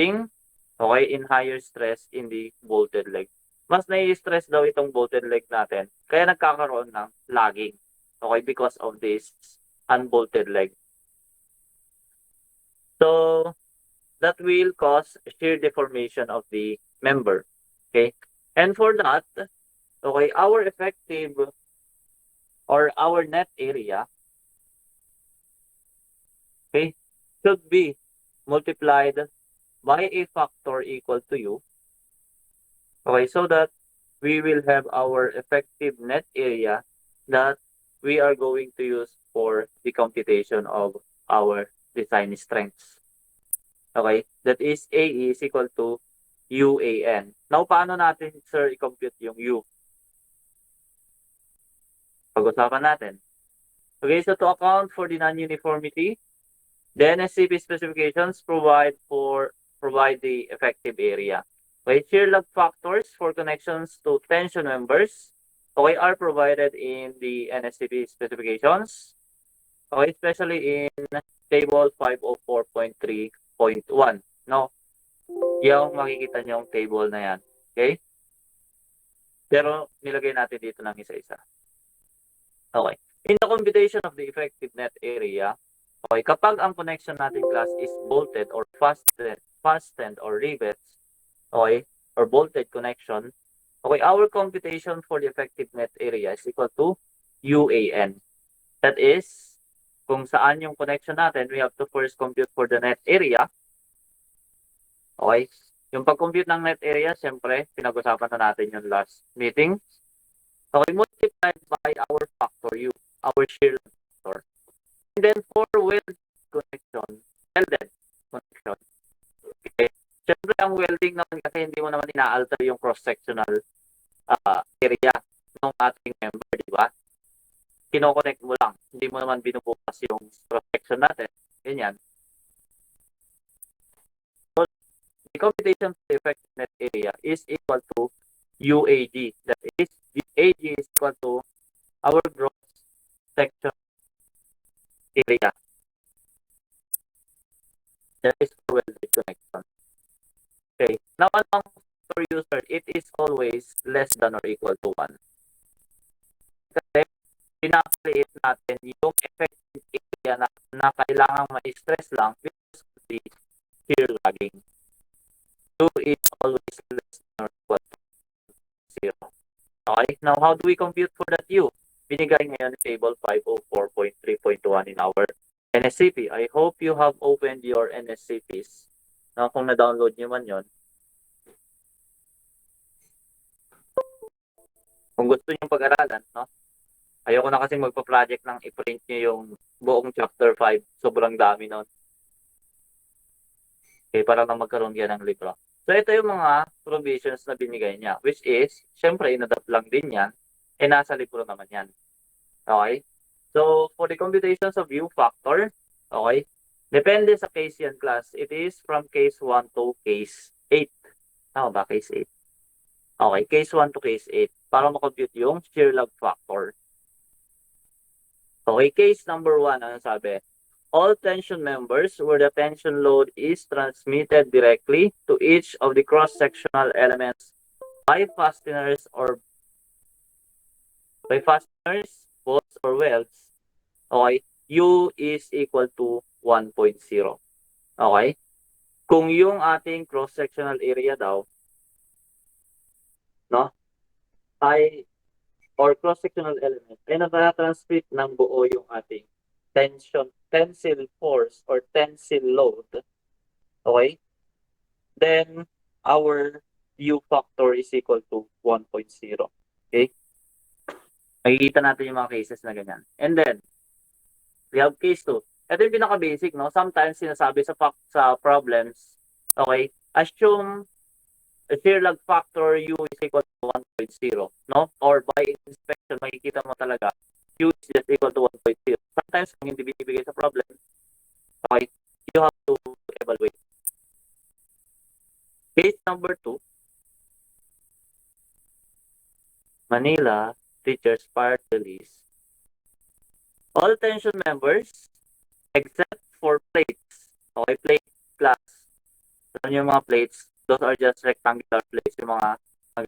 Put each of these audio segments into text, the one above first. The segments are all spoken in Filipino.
okay, in higher stress in the bolted leg. Mas nai-stress daw itong bolted leg natin, kaya nagkakaroon ng lagging. Okay, because of this unbolted leg. So, that will cause shear deformation of the member. Okay? And for that, okay, our effective or our net area, okay, should be multiplied by a factor equal to U. Okay, so that we will have our effective net area that we are going to use for the computation of our design strengths. Okay, that is A is equal to UAN. Now, paano natin, sir, i-compute yung U? Pag-usapan natin. Okay, so to account for the non-uniformity, the NSCP specifications provide the effective area. Okay, shear lug factors for connections to tension members, okay, are provided in the NSCP specifications. Okay, especially in table 504.3.1. No, yung makikita niyo yung table na yan. Okay? Pero nilagay natin dito ng isa-isa. Okay. In the computation of the effective net area, okay, kapag ang connection natin class is bolted or fastened or rivets, okay, or bolted connection, okay, our computation for the effective net area is equal to UAN. That is, kung saan yung connection natin, we have to first compute for the net area. Okay? Yung pag-compute ng net area, siyempre, pinag-usapan na natin yung last meeting. Okay, multiplied by our factor U, our shear factor. And then for welded connection, okay, siyempre ang welding naman kasi hindi mo naman ina-alter yung cross-sectional area ng ating member, di ba? Kinoconnect mo lang. Hindi mo naman binubukas yung cross-section natin. Ganyan. So, the computation for the effective net area is equal to UAG. That is, the AG is equal to our gross section area. That is for welded connection. Okay. Now, among for user, it is always less than or equal to 1. Kasi, pinapaliit natin yung effective area na kailangan ma-stress lang because of the shear lagging. U is always less than or equal to 0. Okay. Now, how do we compute for that U? Binigay ngayon sa table 504.3.1 in our NSCP. I hope you have opened your NSCPs. No, kung na-download nyo man yon. Kung gusto nyo pag-aralan, no? Ayoko na kasi magpa-project ng i-print nyo yung buong chapter 5. Sobrang dami nun. Okay, para lang magkaroon yan ng libro. So, ito yung mga provisions na binigay niya, which is, syempre, inadapt lang din yan, nasa libro naman yan. Okay? So, for the computations of U factor, okay, depende sa case yan, class. It is from case 1 to case 8. Tama ba? Case 8. Okay, case 1 to case 8 para makompute yung shear lug factor. Okay, case number 1, ano sabi? All tension members where the tension load is transmitted directly to each of the cross-sectional elements by fasteners, bolts, or welds. Okay, U is equal to 1.0. Okay? Kung yung ating cross-sectional area daw, no, ay, or cross-sectional element, ay natatransmit ng buo yung ating tensile force or tensile load. Okay? Then, our U factor is equal to 1.0. Okay? Makikita natin yung mga cases na ganyan. And then, we have case 2. Ito yung pinaka-basic, no? Sometimes sinasabi sa problems, okay, assume a shear lug factor U is equal to 1.0, no? Or by inspection, makikita mo talaga U is just equal to 1.0. Sometimes, kung hindi binibigay sa problem, okay, you have to evaluate. Case number 2, Manila Teachers Part Release. All tension members except for plates, okay, plate class, Doon yung mga plates, those are just rectangular plates, yung mga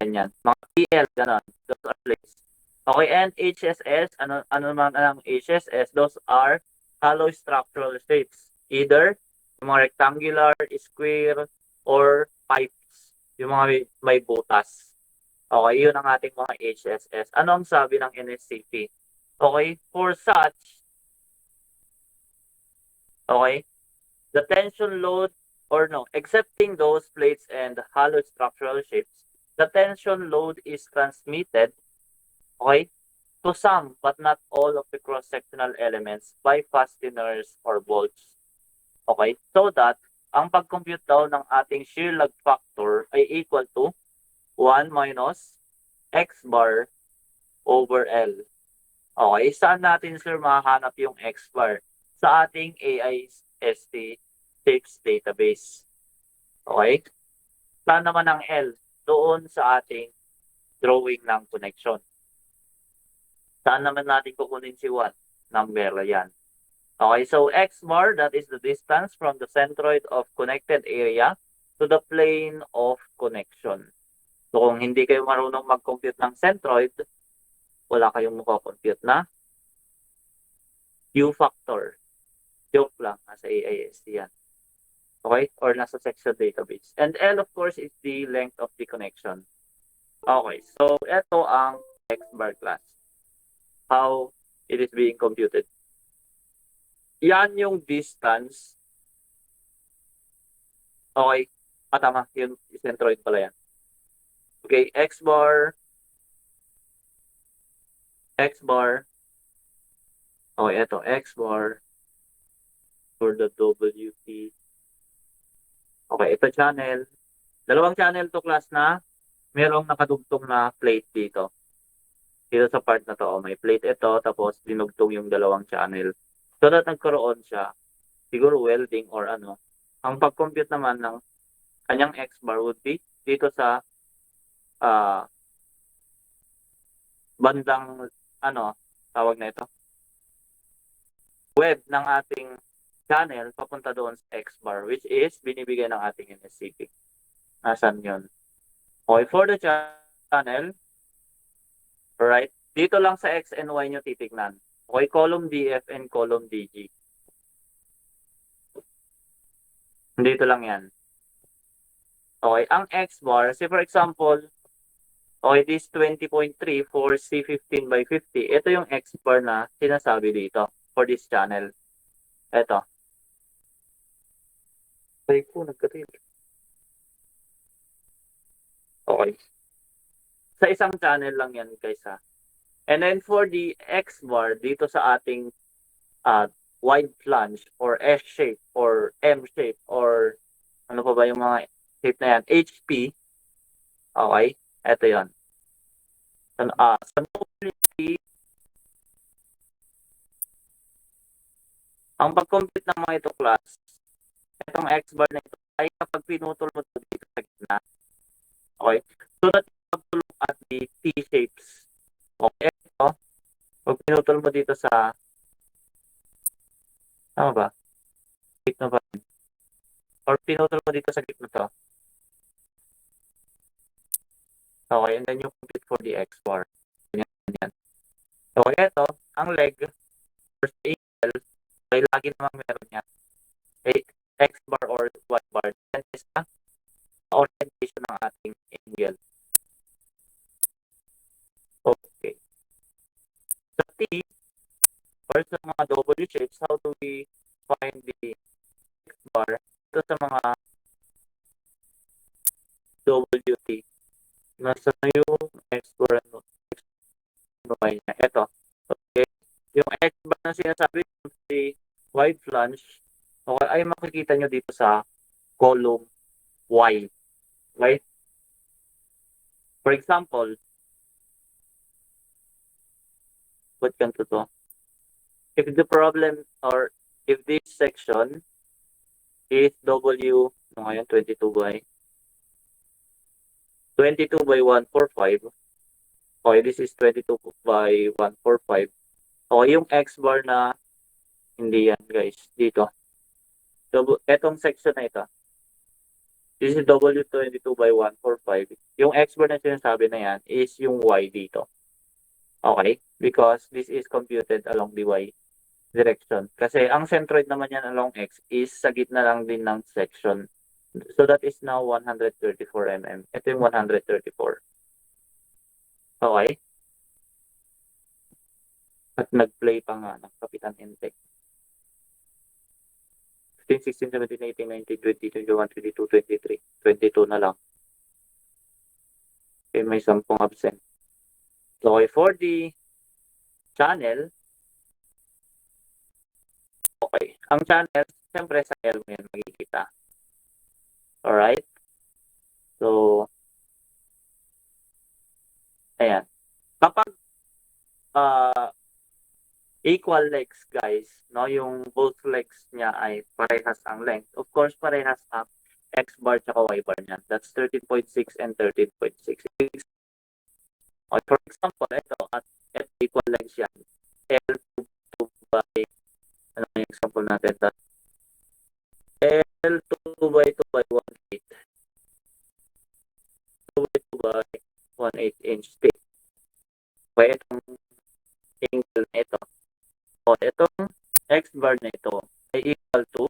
ganyan. Mga PL, ganon. Those are plates. Okay, and HSS, ano naman ang HSS? Those are hollow structural shapes. Either yung mga rectangular, square, or pipes. Yung mga may butas. Okay, yun ang ating mga HSS. Ano ang sabi ng NSCP? Okay, for such, okay, the tension load, or no, excepting those plates and hollow structural shapes, the tension load is transmitted, okay, to some but not all of the cross-sectional elements by fasteners or bolts. Okay, so that ang pag-compute daw ng ating shear lag factor ay equal to 1 minus x bar over L. Okay, saan natin sir mahanap yung x bar? Sa ating AIST shapes database. Okay? Saan naman ang L? Doon sa ating drawing ng connection. Saan naman natin kukunin si 1? Number yan. Okay, so x bar, that is the distance from the centroid of connected area to the plane of connection. So kung hindi kayo marunong mag-compute ng centroid, wala kayong makakompute na U factor. Joke lang, nasa AIST yan. Okay? Or nasa section database. And L, of course, is the length of the connection. Okay, so ito ang x bar class. How it is being computed. Yan yung distance. Okay. Tama. Yung centroid pala yan. Okay, x bar. Okay, ito. X bar for the WT. Okay, ito channel. Dalawang channel to class na merong nakadugtong na plate dito. Dito sa part na to, may plate ito, tapos dinugtong yung dalawang channel. So that nagkaroon siya, siguro welding or ano. Ang pag-compute naman ng kanyang x bar would be dito sa bandang, tawag na ito, web ng ating channel papunta doon sa x bar, which is binibigay ng ating MSCP. Nasaan yun? Okay, for the channel, right, dito lang sa X and Y nyo titignan. Okay, column DF and column DG. Dito lang yan. Okay, ang X bar, say for example, okay, this 20.3 for C15 by 50. Ito yung X bar na sinasabi dito for this channel. Ito. Ay po, nagkatil. Okay. Sa isang channel lang yan, guys, ha. And then for the X bar, dito sa ating wide flange or S shape or M shape or ano pa ba yung mga shape na yan? HP. Okay. Ito yan. Sa mobility, ang pag-compute ng mga ito class, itong X bar na ito ay kapag pinutol mo ito dito sa gitna. Okay. So that pag-look at the T shapes. Okay. Ito, pag pinutol mo dito sa, tama ba? Gitna ba? Or pinutol mo dito sa gitna to. Okay, and then you compute for the X bar. Ganyan. So, ito, ang leg, first angle, ay lagi namang meron yan. X bar or Y bar. Yan is the orientation ng ating angle. Okay. Sa T, or sa mga W shapes, how do we find the X bar? Ito sa mga WT. Nasa yung X bar, niya. Ito. Okay. Yung X bar na sinasabi, si wide flange, okay, ay makikita nyo dito sa column Y. Right? For example, what can to to? If the problem or if this section is W, ngayon 22 by 145. Okay, this is 22 by 145. Okay, yung X bar na hindi yan guys, dito. So, etong section na ito. This is W22 by 145. Yung X bar na sinasabi na yan is yung Y dito. Okay? Because this is computed along the Y direction. Kasi ang centroid naman yan along X is sa gitna lang din ng section. So that is now 134 mm. Ito yung 134. Okay? At nag-play pa nga ng Kapitan Intec. 15, 16, 17, 18, 19, 20, 21, 22, 23. 22 na lang. Okay, may 10 absent. So, okay, for the channel, okay. Ang channel, siyempre sa L mo yan makikita. Alright? So, ayan. Kapag equal legs, guys, no, yung both legs niya ay parehas ang length. Of course, parehas ang X bar at Y bar niya. That's 13.6 and 13.6. Okay, for example, ito, at equal legs yan. L2 by, ano yung example natin? L2 by 2 by 1/8. 2 by 2 by 1/8 inch thick. Okay, itong angle na ito. O, itong X bar na ito ay equal to,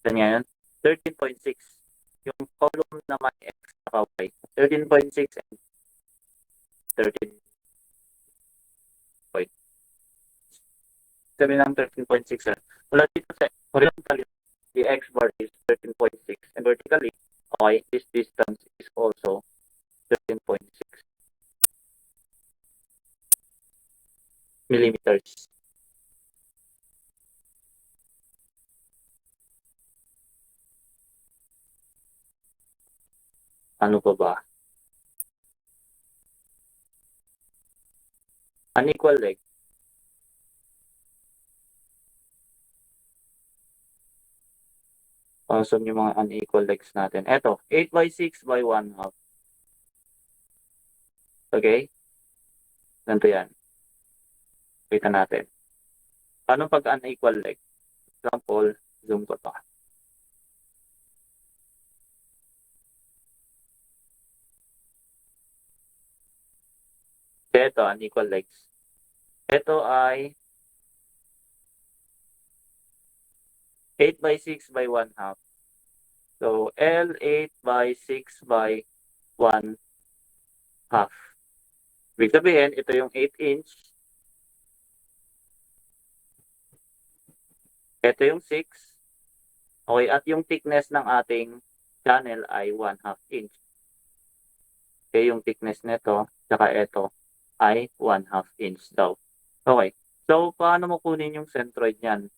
ganyan, 13.6. Yung column naman X at Y, 13.6 and 13. Sabi ng 13.6. Wala dito sa horizontally, the X bar is 13.6 and vertically, okay, this distance is also 13.6 millimeters. Ano pa ba? Unequal leg. Saan yung mga unequal legs natin? Eto, 8 by 6 by 1/2. Okay? Ganito yan. Kita natin. Paano pag unequal leg? Example, zoom ko to. Ito, unequal legs. Ito ay 8 by 6 by 1/2. So, L 8 by 6 by 1/2. Ibig sabihin, ito yung 8 inch. Ito yung 6. Okay, at yung thickness ng ating channel ay 1/2 inch. Okay, yung thickness nito, saka ito ay 1/2 inch daw. Okay, so paano mo kunin yung centroid niyan?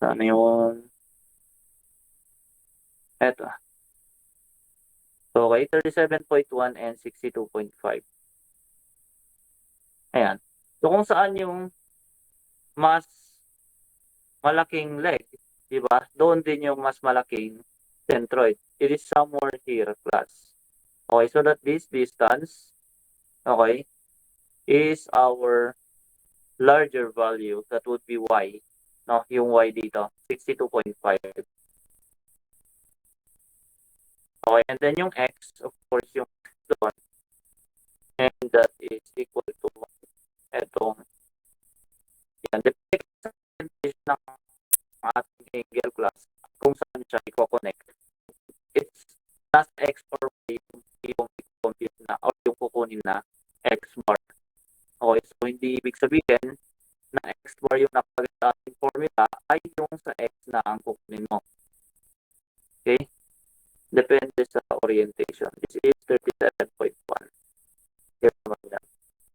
Ano yun? Eto. Okay, 37.1 and 62.5. Ayan. So kung saan yung mas malaking leg, di ba? Doon din yung mas malaking centroid. It is somewhere here, class. Okay, so that this distance, okay, is our larger value. That would be Y. No, yung Y dito, 62.5. Okay, and then yung X, of course, yung doon, and that is equal to etong, yan, depende sa percentage ng ating angle class, kung saan siya i-connect. It's plus X or Y yung i-compute na, or yung kukunin na X bar. Okay, so hindi ibig sabihin na X bar yung nakalagay sa ating formula ay yung sa X na ang kukunin mo. Okay? Depende sa orientation. This is 37.1.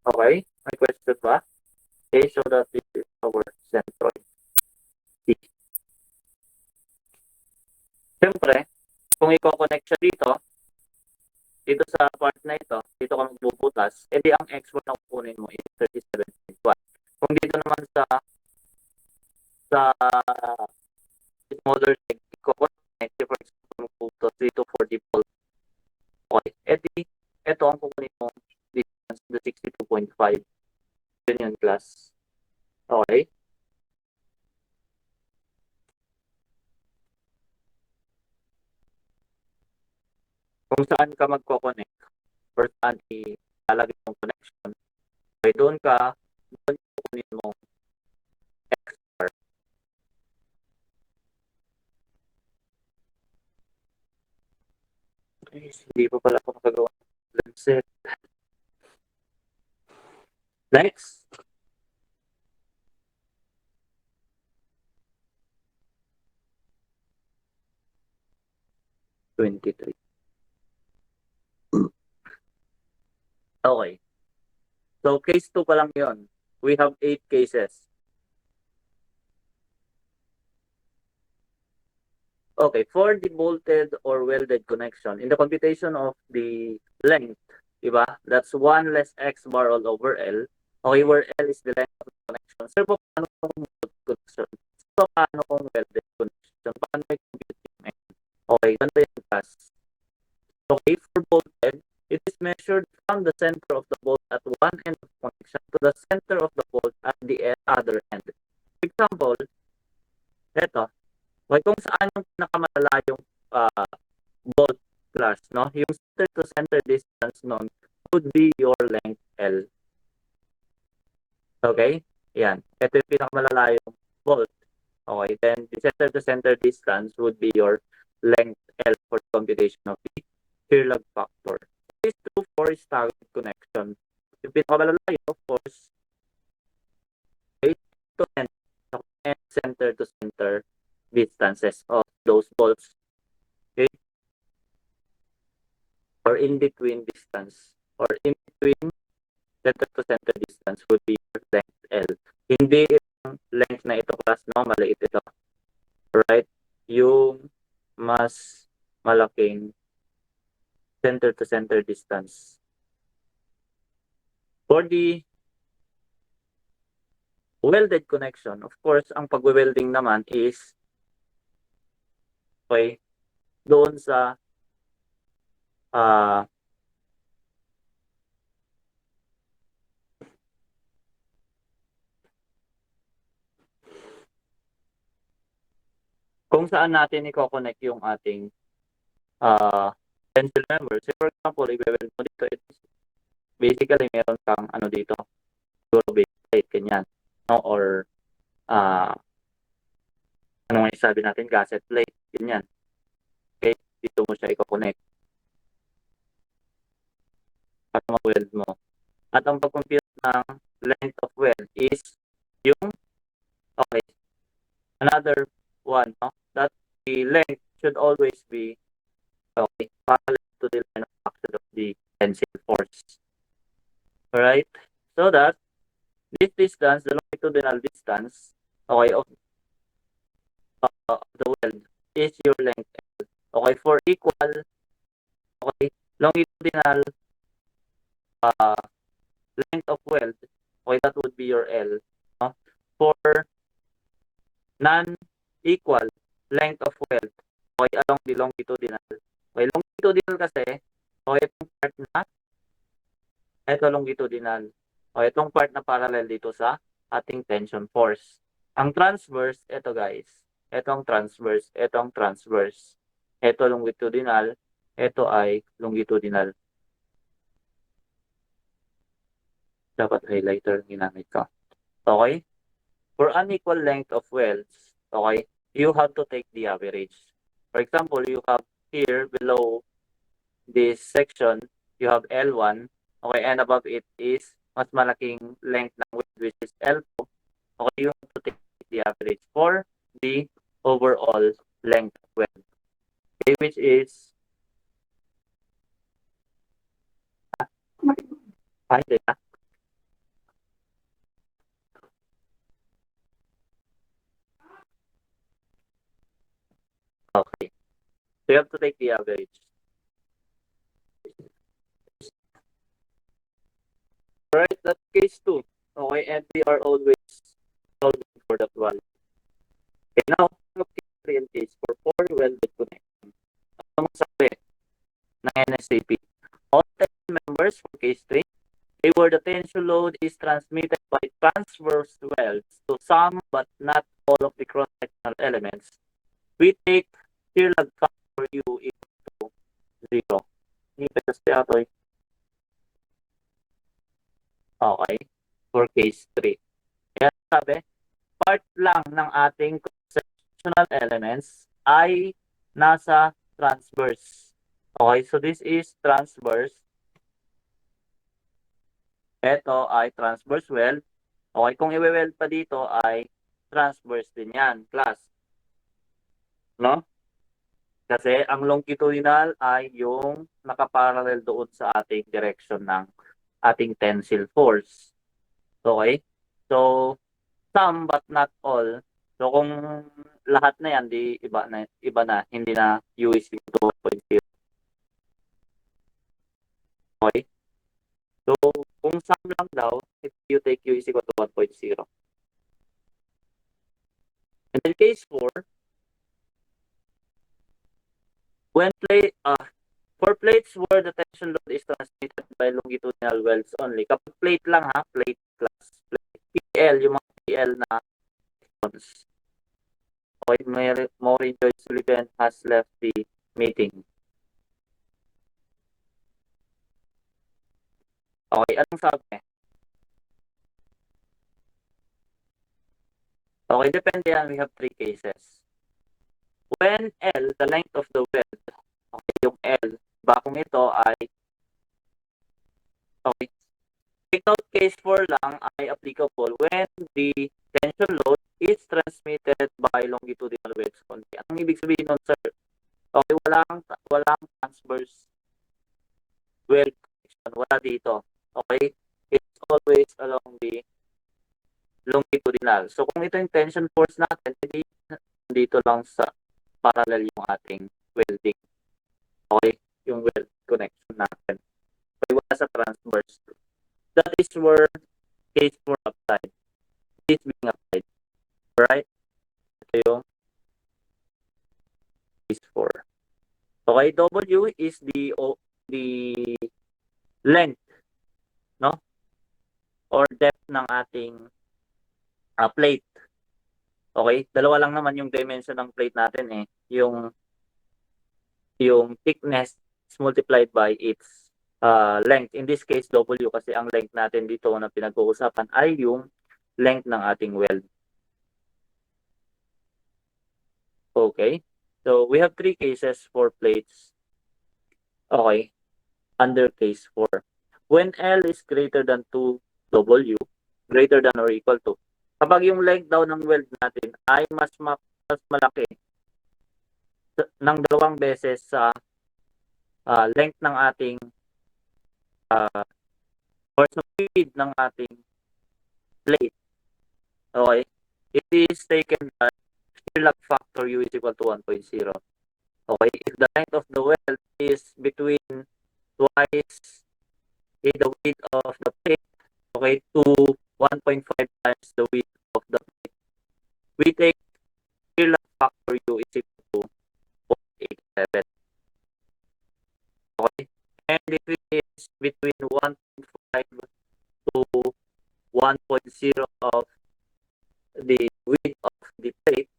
Okay? May question ba? Okay, so that this is our centroid. Siyempre, kung i-connect siya dito sa part na ito, dito ka magbubutas, edi ang X bar na kukunin mo is 37.1. Kung dito naman sa smaller leg, i-connect, for example, magbubutas dito for default. Okay, edi ito ang kukunin mo distance, the 62.5. Yun yun, class. Okay? kung saan ka magko-connect or saan ilalagay yung connection. Okay, doon kukunin mo X bar. Hindi pa pala ako nakagawa ng set. Next. (23) Okay. So, case 2 pa lang yun. We have 8 cases. Okay, for the bolted or welded connection, in the computation of the length, diba? That's 1 less X bar all over L. Okay, where L is the length of the connection. Sir, paano kung bolted connection? So, paano kung welded connection? Paano i-compute yung N? Okay, ganito yung class. Okay, for bolted, it is measured from the center of the bolt at one end of the connection to the center of the bolt at the other end. For example, eto, okay, kung saan yung pinakamalayong bolt class, no? Yung center to center distance nun would be your length L. Okay? Yan. Ito yung pinakamalayong bolt. Okay, then the center to center distance would be your length L for computation of the shear lag factor. Case 2 for staggered connection. Yung pinakamalalayo, of course, okay, to end center to center distances of those bolts. Okay? Or in between distance, or in between center to center distance would be your length L. Hindi yung length na ito class, no? Maliit ito. Right? Yung mas malaking center to center distance. For the welded connection, of course, ang pag-welding naman is okay, doon sa kung saan natin i-connect yung ating pencil members. So, for example, i-weld mo dito, basically, meron kang ano dito, base plate, ganyan. No? Or, ano nga sabi natin, gasket plate, ganyan. Okay, dito mo siya i-connect. At ma-weld mo. At ang pag-compute ng length of weld is yung, okay, another one, no? That the length should always be, okay, parallel to the line of action of the tensile force. Alright? So that this distance, the longitudinal distance, okay, of the weld is your length L. Okay, for equal, okay, longitudinal length of weld, okay, that would be your L. No? For non-equal length of weld, okay, along the longitudinal. Okay, longitudinal kasi, okay, itong part na, ito longitudinal. Okay, itong part na parallel dito sa ating tension force. Ang transverse, ito guys, itong transverse, itong transverse. Ito longitudinal, ito ay longitudinal. Dapat highlighter ginamit ko. Okay? For unequal length of welds, okay, you have to take the average. For example, you have here below this section, you have L1, okay, and above it is mas malaking length ng weld, which is L2. Okay, you have to take the average for the overall length of weld. Okay, which is okay. So you have to take the average. Right, that's case 2. Okay, and we are always solving for that value. Okay, now, case 3 and case 4 for welded connection. Ano masabi ng NSAP? All tension members for case 3, where the tension load is transmitted by transverse welds to some but not all of the cross-sectional elements, we take shear lag factor U equal to 0. details kaya to. Okay, for case 3. Kaya sabi, part lang ng ating conceptual elements ay nasa transverse. Okay, so this is transverse. Ito ay transverse weld. Okay, kung i-weld pa dito ay transverse din yan, class. No? Kasi ang longitudinal ay yung nakaparallel doon sa ating direction ng ating tensile force. Okay? So, some but not all. So, kung lahat na yan, di iba na, hindi na U is equal to 1.0. Okay? So, kung some lang daw, if you take U is equal to 1.0. And then case 4, when for plates where the tension load is transmitted by longitudinal welds only. Kapag plate lang ha, plate class, plate. PL, yung mga PL na response. Okay, Maureen Joyce Sullivan has left the meeting. Okay, anong sabi? Okay, depende yan. We have 3 cases. When L, the length of the weld, okay, yung L, bakong ito ay, okay, take note case 4 lang ay applicable when the tension load is transmitted by longitudinal welds only. Anong ibig sabihin nun, sir? Okay, walang transverse weld connection. Wala dito. Okay? It's always along the longitudinal. So, kung ito yung tension force natin, hindi dito lang sa parallel yung ating welding. Okay? Yung weld connection natin. Okay, wala sa transverse. That is where case 4 applied. Is being applied. Right? Ito yung case 4. Okay, W is the length, no? Or depth ng ating plate. Okay? Dalawa lang naman yung dimension ng plate natin eh. Yung thickness is multiplied by its length. In this case, W kasi ang length natin dito na pinag-uusapan ay yung length ng ating weld. Okay? So, we have 3 cases for plates. Okay? Under case 4. When L is greater than 2W, greater than or equal to, kapag yung length daw ng weld natin ay mas malaki ng 2 beses sa length ng ating or sa width ng ating plate. Okay? It is taken that shear lock factor U is equal to 1.0. Okay? If the length of the weld is between twice the width of the plate, okay, to 1.5 times the width of the plate, we take shear lock factor U is equal to 0.87. Okay? And if it is between 1.5 to 1.0 of the width of the plate,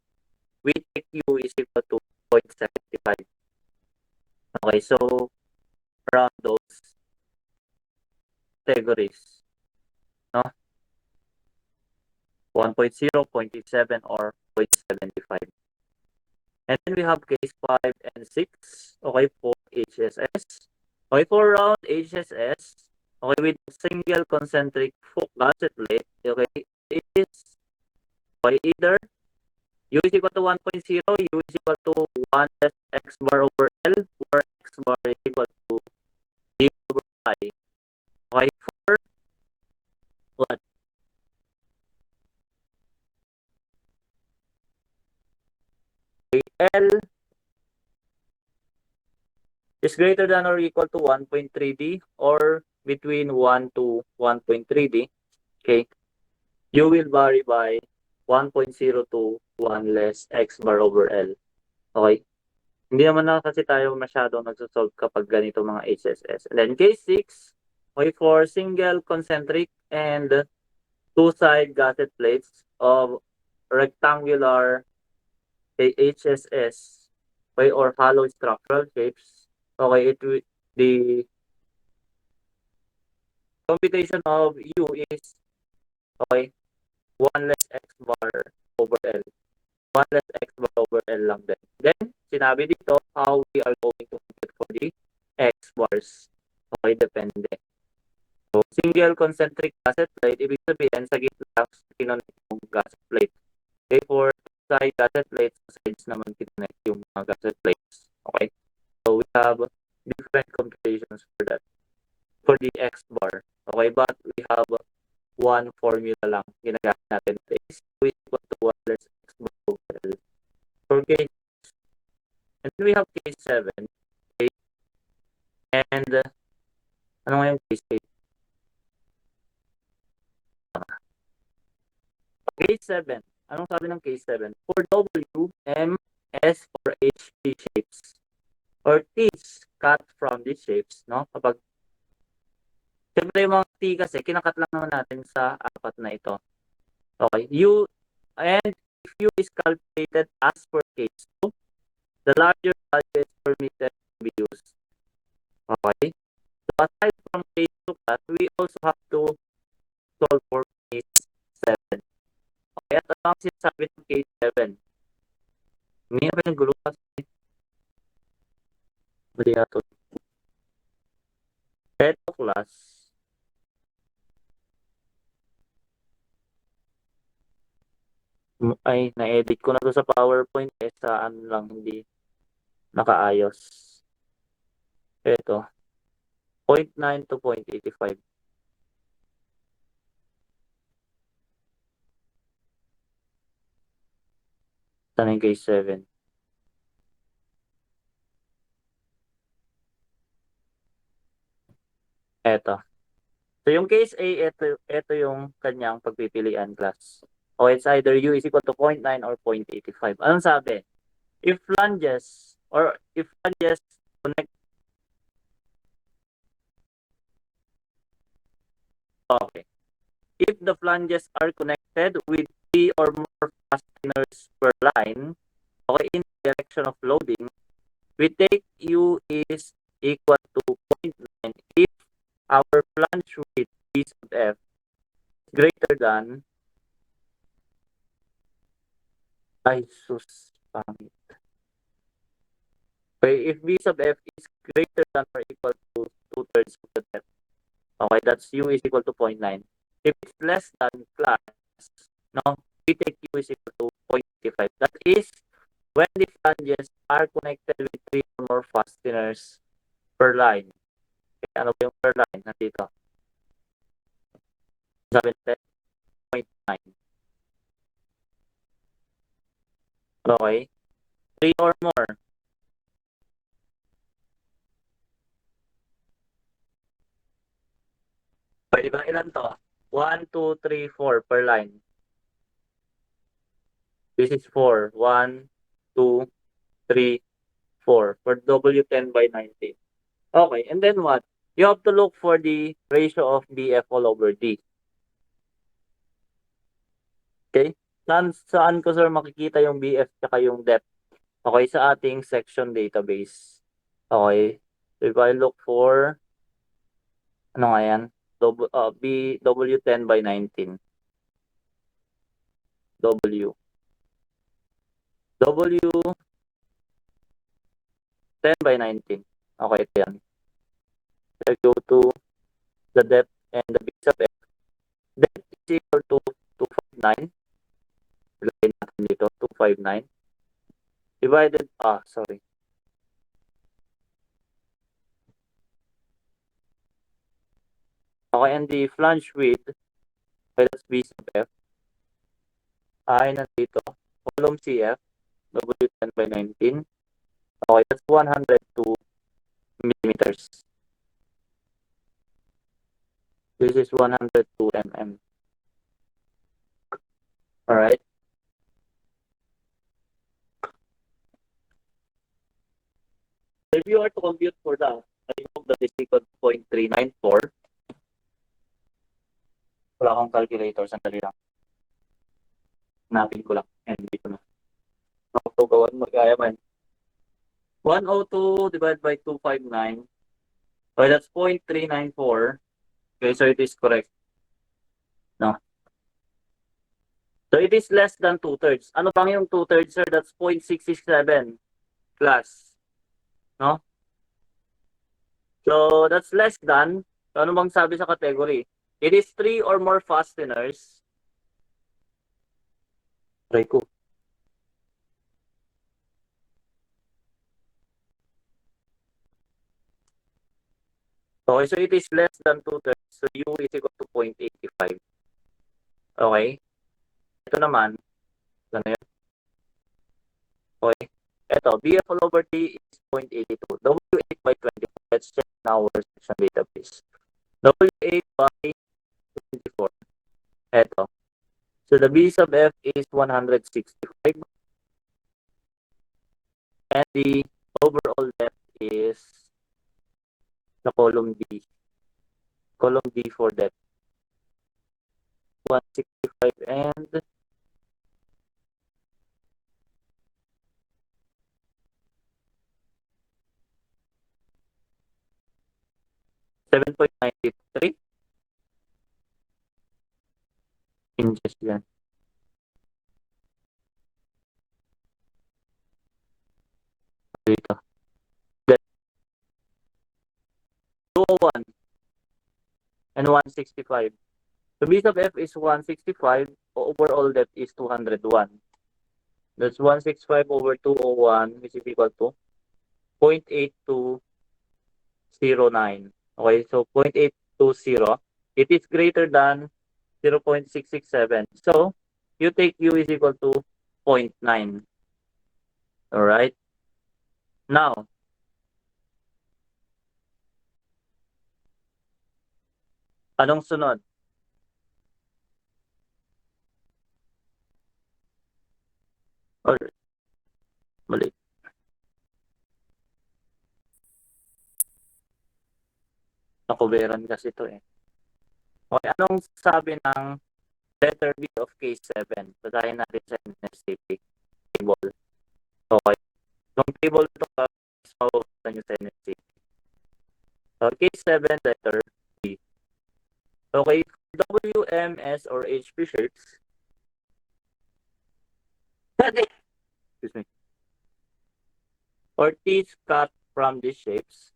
we take U is equal to 0.75. Okay, so around those categories, no? 1.0, 0.87, or 0.75. And then we have case 5 and 6, okay, for HSS. Okay, for round HSS, okay, with single concentric gusset plate, okay, it is okay, either U is equal to 1.0, U is equal to 1 less X bar over L, or X bar is equal to D over I. Okay, for what? L is greater than or equal to 1.3D or between 1 to 1.3D, okay, you will vary by 1.0 to 1 less X bar over L. Okay? Hindi naman na kasi tayo masyadong nagsosolve kapag ganito mga HSS. And then case 6, okay, for single concentric and two-side gusset plates of rectangular HSS, okay, or hollow structural shapes, okay, the computation of U is, okay, 1 less X bar over L. 1 less X bar over L lang din. Then, sinabi dito, how we are going to compute for the X bars. Okay, depende. So, single concentric gusset plate, ibig sabihin, sa gitna, kinonect yung gusset plate. Okay, for side gusset plates, sa sides naman kinonect yung mga gusset plates. Okay, so we have different computations for that, for the X bar. Okay, but we have one formula lang ginagamit natin. Is equal to 1 less X bar over L. For case, and then we have case 7. Okay, and ano nga yung case 8? Case 7. Anong sabi ng case 7? For W, M, S, for H, T shapes. Or T's cut from these shapes, no? Kapag, siyempre yung mga T kasi, kinakat lang naman natin sa apat na ito. Okay, U, and if U is calculated as per case 2, the larger value is permitted to be used. Okay? So aside from case 2 cut, we also have to solve for case 7. Okay, at ang sinasabi ng case 7, may pa ng gulo kasi. Mali ito. Ito class. Ay, na-edit ko na to sa PowerPoint eh, sa ano lang, hindi nakaayos. Ito. 0.9 to 0.85. Saan yung case 7? Ito. So yung case A, ito yung kanyang pagpipilian class. O it's either U is equal to 0.9 or 0.85. Anong sabi? If flanges connect, okay. If the flanges are connected with 3 or more fasteners per line, okay, in the direction of loading, we take U is equal to 0.9 if our flange width B sub F is greater than, ay sus, pangit. Okay, if B sub F is greater than or equal to 2/3 of the depth, okay, that's U is equal to 0.9. If it's less than class, no, we take U is equal to 0.85. That is when the flanges are connected with 3 or more fasteners per line. Okay, ano ba yung per line? Nandito. Sabi natin, 0.9. Okay? 3 or more. Pwede ba ilan to? 1, 2, 3, 4 per line. This is 4. 1, 2, 3, 4. For W10 by 19. Okay, and then what? You have to look for the ratio of BF all over D. Okay? Saan ko sir makikita yung BF tsaka yung depth? Okay, sa ating section database. Okay. So if I look for, ano nga yan? W10 by 19. W 10 by 19. Okay, ito yan. I go to the depth and the base of F. Depth is equal to 259. Ilagay natin dito, 259. Divided, sorry. Okay, and the flange width, okay, that's B sub F, ay nandito, column CF, W10 by 19. Okay, that's 102 millimeters. This is 102 mm. Alright. If you are to compute for that, I hope that is equal to 0.394. Wala akong calculator, sandali lang. Hanapin ko lang. And dito na. Ako gawan mo, kaya man. 102 divided by 259. Okay, that's 0.394. Okay, so it is correct. No? So it is less than 2/3. Ano bang yung 2/3, sir? That's 0.667 class. No? So that's less than. So ano bang sabi sa category? It is 3 or more fasteners. Try ko. Okay, so it is less than 2/3. So U is equal to 0.85. Okay? Ito naman, ano yun? Okay. Ito, BF all over T is 0.82. W8 by 24. Let's check in our section database. W8 by 24. Ito. So the B sub F is 165. And the overall depth is the column D. Column D for depth. 165 and 7.93 inches yan. Dito. 201 and 165. The B sub F is 165. Overall depth is 201. That's 165 over 201, which is equal to 0.8209. Okay, so 0.820. It is greater than 0.667. So, you take U is equal to 0.9. Alright? Now, anong sunod? Or, mali. Nakuberan kasi ito eh. Okay, anong sabi ng letter B of case 7? Patayin natin sa NSTP table. Okay. Yung table ito sa nyo sa NSTP. So, case 7, letter B. Okay, W, M, S, or HP shapes. Excuse me. Or teeth cut from these shapes.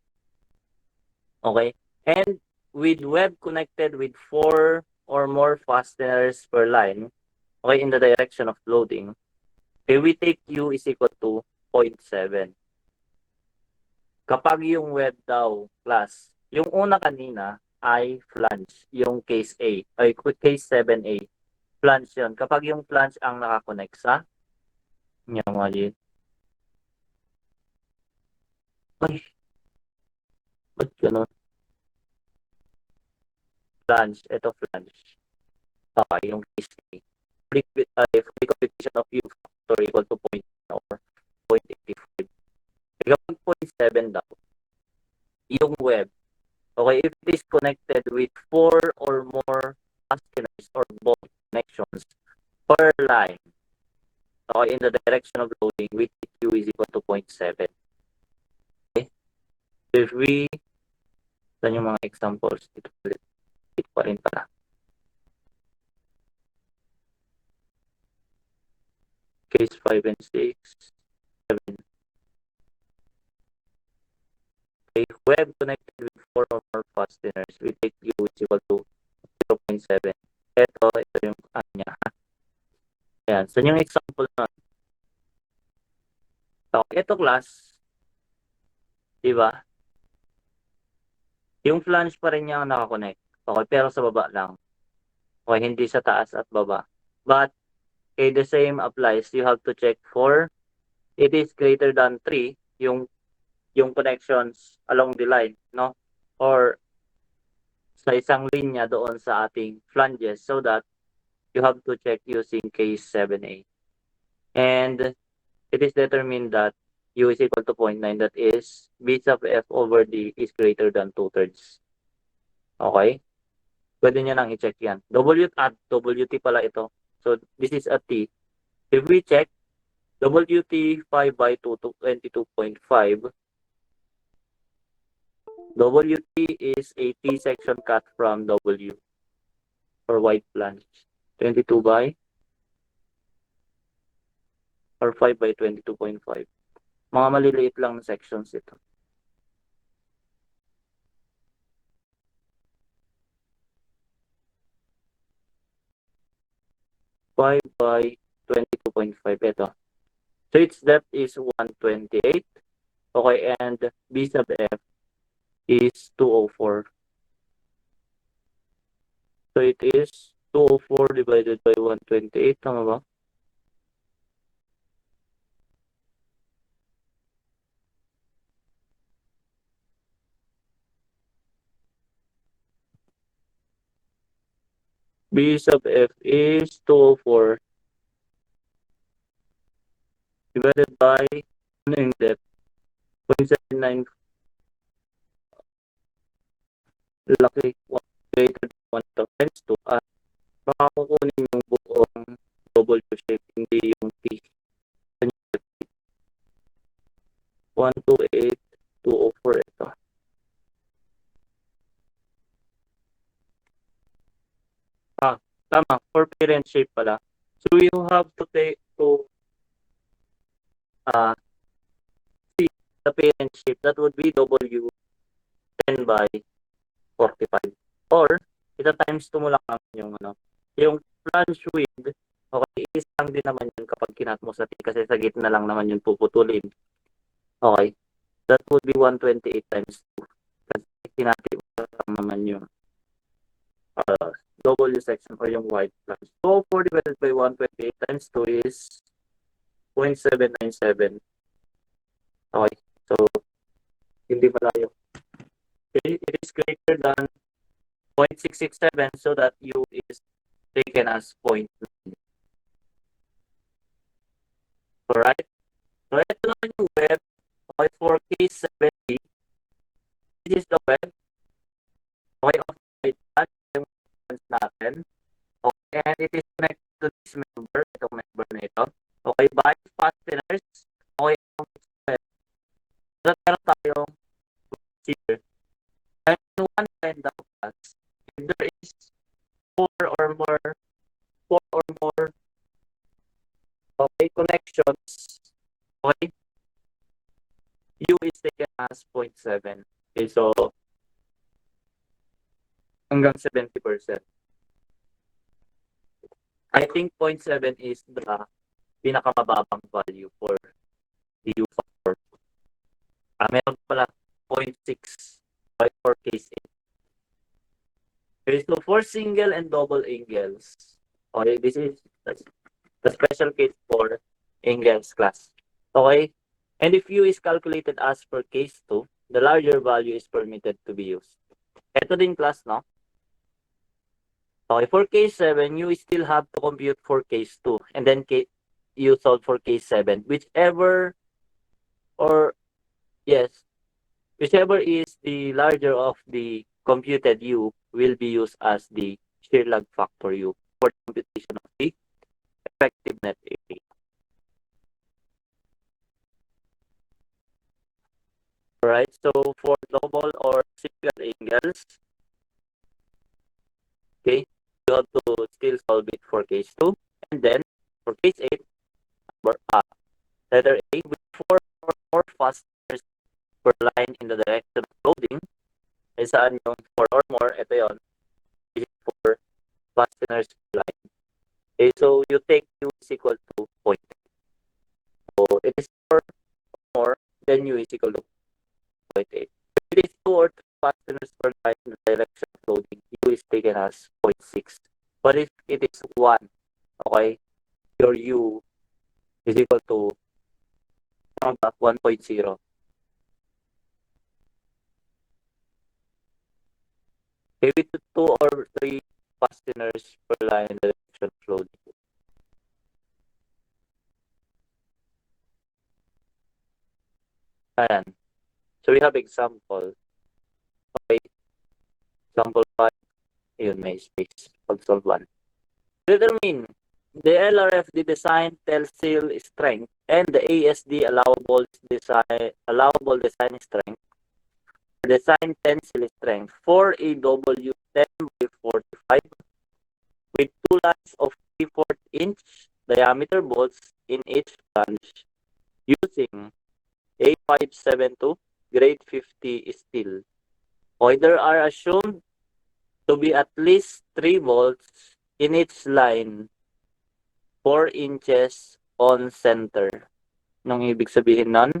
Okay. And with web connected with 4 or more fasteners per line, okay, in the direction of loading, okay, we take U is equal to 0.7. Kapag yung web daw, class, yung una kanina ay flange, yung case A, ay case 7A. Flange yun. Kapag yung flange ang nakakonect sa yung mali. Ay, ba't ganun? Flange, ito flange. Okay, yung case A. Free competition of U factor equal to 0.1 or 0.85. Kapag 0.7 daw, yung web, okay, if it is connected with 4 or more fasteners or bolt connections per line, okay, in the direction of loading, with Q is equal to 0.7. Okay? If we, saan yung mga examples? Ito pa rin pala. Case 5 and 6, 7. Okay, web connected with 4 or more fasteners, we take U is equal to 0.7. Ito yung kanya. Ayan, saan yung example na? Okay, ito class, di ba? Yung flange pa rin niya ang nakakonect. Okay, pero sa baba lang. Okay, hindi sa taas at baba. But, okay, the same applies. You have to check for it is greater than 3, yung connections along the line, no? Or sa isang linya doon sa ating flanges, so that you have to check using case 7A. And it is determined that U is equal to 0.9, that is B sub F over D is greater than 2/3. Okay? Pwede nyo nang i-check yan. WT pala ito. So, this is a T. If we check, WT 5 by 2 to 22.5, WT is a T section cut from W for white flange. 22 by or 5 by 22.5. Mga maliliit lang na sections ito. By 22.5 ito. So its depth is 128. Okay, and B sub F is 204. So it is 204 divided by 128, tama ba? B sub F is 204 divided by, ano yung depth? 0.79, laki, greater than 1 times 2. Baka kukunin yung buong W shape, hindi yung T. 128, 204 ito. Tama, for parent shape pala. So you have to take to see the parent shape. That would be W 10 by 45. Or, ita times 2 mo lang naman yung yung flange width, okay, isang din naman yun kapag kinat mo sa T kasi sa gitna lang naman yun puputulin. Okay, that would be 128 times 2. Kasi kinati mo lang naman yung W section or yung white flange. So, 4 divided by 128 times 2 is 0.797. Okay, so, hindi malayo. Okay, it is greater than 0.667, so that U is taken as 0.9. Alright? So, ito naman yung web. Okay, for case 70, this is the web. Okay, of yung natin. Okay, and it is connected to this member, itong member na ito. Okay, by fasteners. Okay, so, meron tayong here. And one kind of class, if there is four or more okay, connections, okay, U is taken as 0.7. Okay, so hanggang 70%. I think 0.7 is the pinakamababang value for the U factor. Meron pala 0.6 for case 8. Okay, so for single and double angles, okay, this is the special case for Engels class. Okay, and if U is calculated as per case 2, the larger value is permitted to be used. Ito din class, no? Okay, for case 7, you still have to compute for case 2, and then you solve for case 7. Whichever is the larger of the computed U will be used as the shear lag factor U for the computation of the effective net area. Alright, so for double or single angles, okay, you have to still solve it for case 2. And then, for case 8, letter A, with 4 or more fasteners per line in the direction of loading, ay saan yung 4 or more, ito yun, is 4 fasteners per line. Okay, so you take U is equal to 0.8. So it is 4 or more, then U is equal to 0.8. If it is 2 or 3 fasteners per line in the direction of loading, U is taken as 0.6. But if it is 1, okay, your U is equal to 1.0. If it is 2 or 3 fasteners per line in the direction of loading. Ayan. So we have example. Okay. Example 5. Yun, may space. Pag-solve 1. Determine the LRFD design tensile strength and the ASD allowable design strength for design tensile strength for a W10 by 45 with two lines of 3/4 inch diameter bolts in each flange using A572 grade 50 steel. Okay, there are assumed to be at least 3 bolts in each line 4 inches on center. Nung ibig sabihin nun,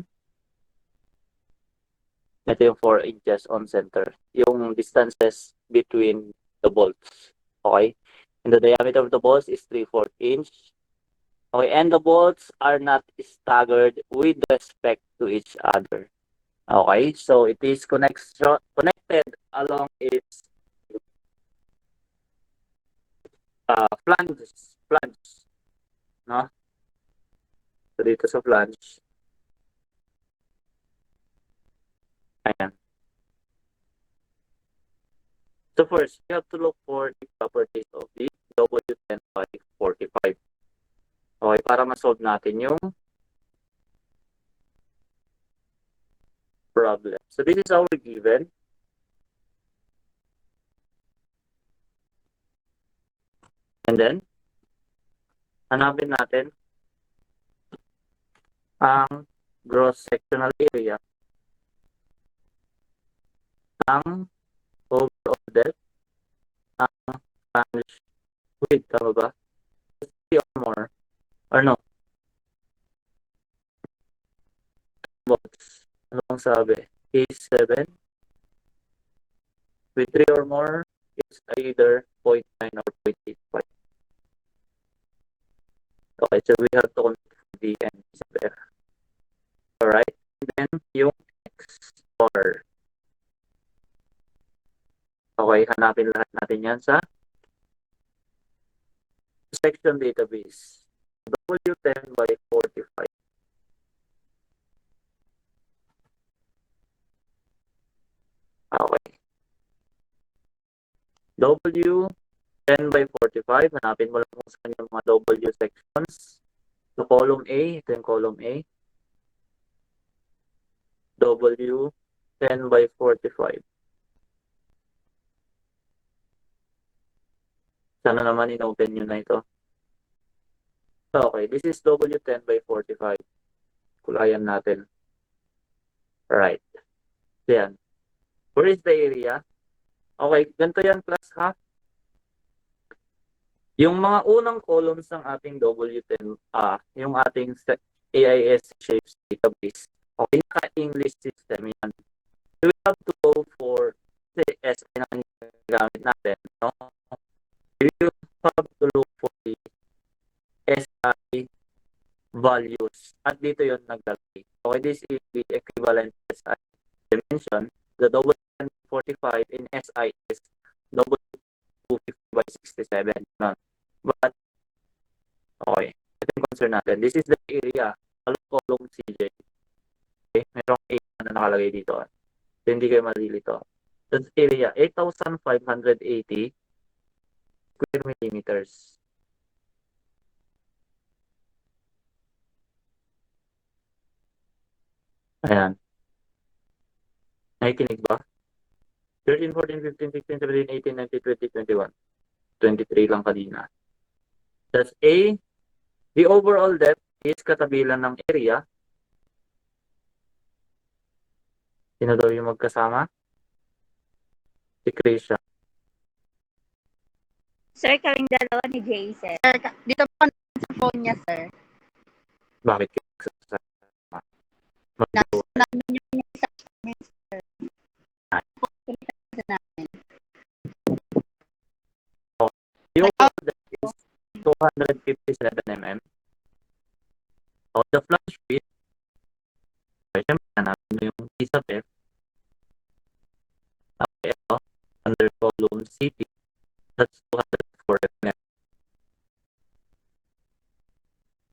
ito yung 4 inches on center. Yung distances between the bolts. Okay? And the diameter of the bolts is 3/4 inch. Okay, and the bolts are not staggered with respect to each other. Okay, so it is connected along its flange, no? So dito sa flange, ayan. So first, you have to look for the properties of the W10 by 45. Okay, para ma-solve natin yung problem. So this is our given. And then, hanapin natin ang gross sectional area ng overall depth ng flange width. Tama ba? 3 or more. Or no? Bolts. Anong sabi? A7 with 3 or more, it's either 0.9 or 0.85. Okay, so we have to consider the N there. Alright, and then yung X bar. Okay, hanapin lahat natin yan sa section database. W10 by 45. Okay. W10 by 45, hanapin mo lang kung saan yung mga W sections. So column A, ito yung column A. W10 by 45. Sana naman in-open nyo na ito. Okay, this is W10 by 45. Kulayan natin. Right. Yan. Where is the area? Okay, ganito yan class ha. Yung mga unang columns ng ating W10, yung ating AIS shapes database. Okay, naka-English system yan. We have to go for SI na gamit natin, no? You have to look for the SI values. At dito yun naglalagay. Okay, this is the equivalent SI dimension. The W1045 in SI is W250 by 67. No? But, okay, ito yung concern natin. This is the area. Column CJ. Okay, merong A na nakalagay dito. So, hindi kayo malilito. That's area, 8,580 square millimeters. Ayan. Nakikinig ba? 13, 14, 15, 16, 17, 18, 19, 20, 21. 23 lang kanina. That's A. The overall depth is katabilan ng area. Sino daw yung magkasama? Si Krisha. Sir, kaming dalawa ni Jason. Sir, dito po sa phone niya, sir. Bakit kayo magsasama? Namin yung isa niya, sir. The overall depth is 257 mm. So, the flange width, siyempre, hanapin mo yung piece of F. Okay, under column CP, that's 204 mm.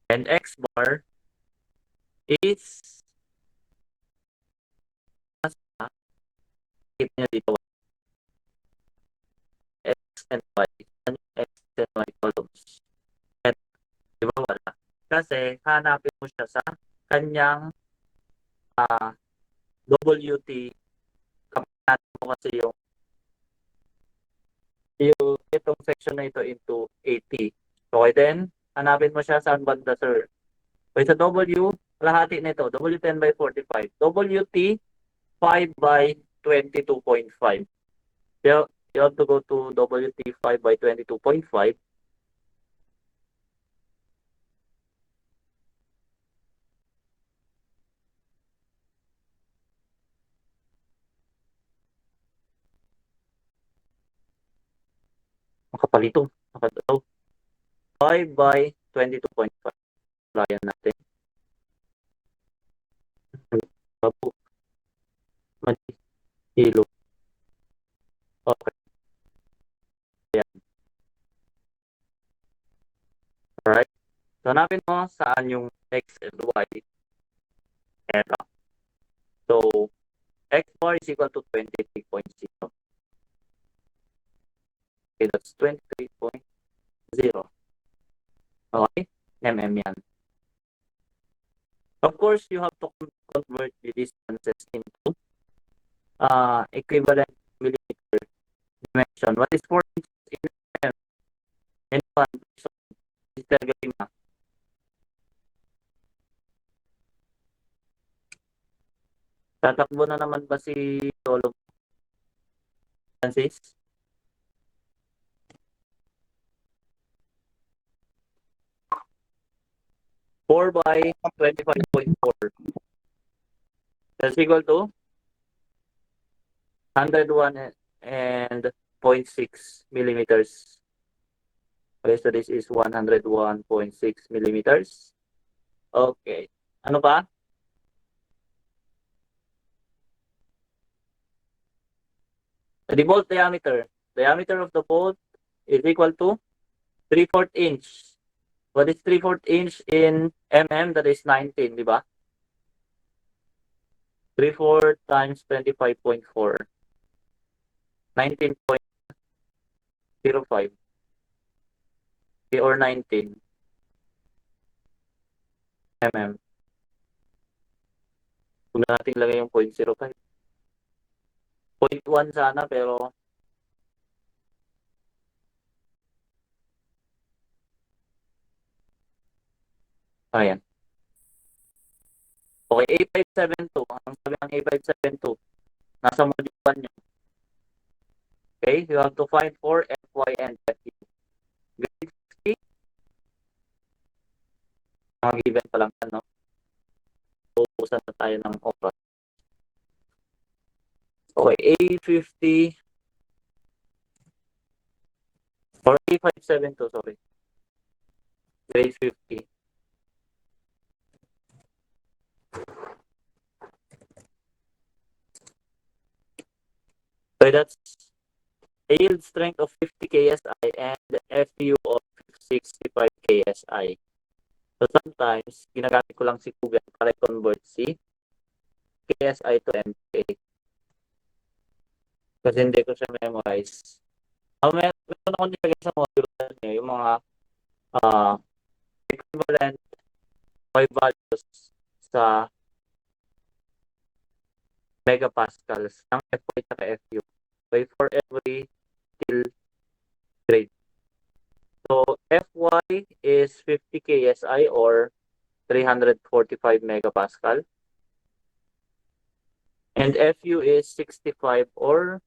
And X bar is kita nyo dito X and Y. X and Y columns. At di ba wala? Kasi hanapin mo siya sa kanyang WT mo kasi yung itong section na ito into 80. Okay, then, hanapin mo siya saan banda, sir. Okay, sa W, kalahati nito, W10 by 45. WT, 5 by 22.5. So, you have to go to WT 5 by 22.5. Makapalito. Makapalito. 5 by 22.5. Layan natin. Babu. Mali. Kilo. Okay. Ayan. Alright. So, hanapin mo saan yung X and Y. Eto. So, X bar is equal to 23.0. Okay, that's 23.0. Okay? yan. Of course, you have to convert the distances into equivalent millimeter dimension. What is 4 inches in mm? Anyone? So, Mr. Galima. Tatakbo na naman ba si Lolo Francis? Four by 25.4. That's equal to 101 and 0.6 millimeters. Okay, so this is 101.6 millimeters. Okay. Ano pa? The bolt diameter. Diameter of the bolt is equal to 3/4 inch. What is 3/4 inch in mm? That is 19, di ba? 3/4 times 25.4. 19.05. Okay, or 19 mm. Huwag na natin lagay yung 0.05. 0.1 sana, pero ayan. Okay, A572. Ang sabi ng A572, nasa module 1 yun. Okay, you have to find for FY and FU. Grade 60. Mga given pa lang, no? Uusan na tayo ng oras. Okay, A50 or A572, sorry. Grade 50. So that's a yield strength of 50 KSI and FU of 65 KSI. So sometimes, ginagamit ko lang si Google para i-convert si KSI to MPa. Kasi hindi ko siya memorize. Meron ako nilagay sa module niyo, yung mga equivalent by values sa megapascals ng FY at FU. Okay, for every till grade. So, FY is 50 KSI or 345 megapascal. And FU is 65 or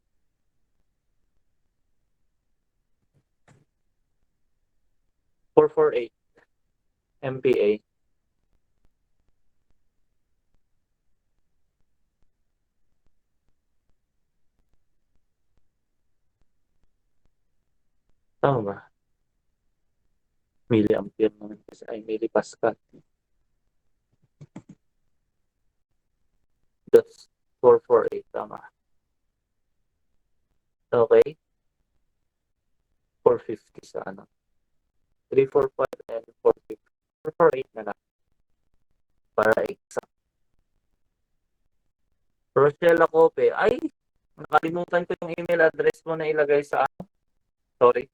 448 MPa. Tama ba? Milliampere naman kasi ay millipascal. That's 448, tama. Okay. 450 sa ano. 345 and 450. 448 na lang. Para exact. Rochelle Acope. Ay, nakalimutan ko yung email address mo na ilagay sa ano. Sorry.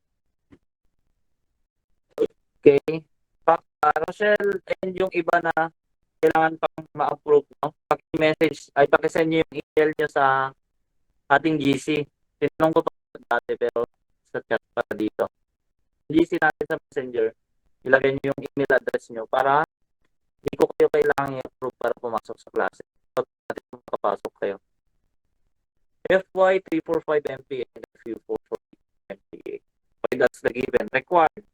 Okay. Rochelle and yung iba na kailangan pang ma-approve, no? Paki-message, ay paki-send nyo yung email nyo sa ating GC. Tinanong ko pa dati pero sa chat para dito. GC natin sa Messenger, ilagay niyo yung email address niyo para hindi ko kayo kailangan i-approve para pumasok sa klase. Pag natin makapasok kayo. FY 345 MPA and FU 448 MPA. Okay, that's the given. Required.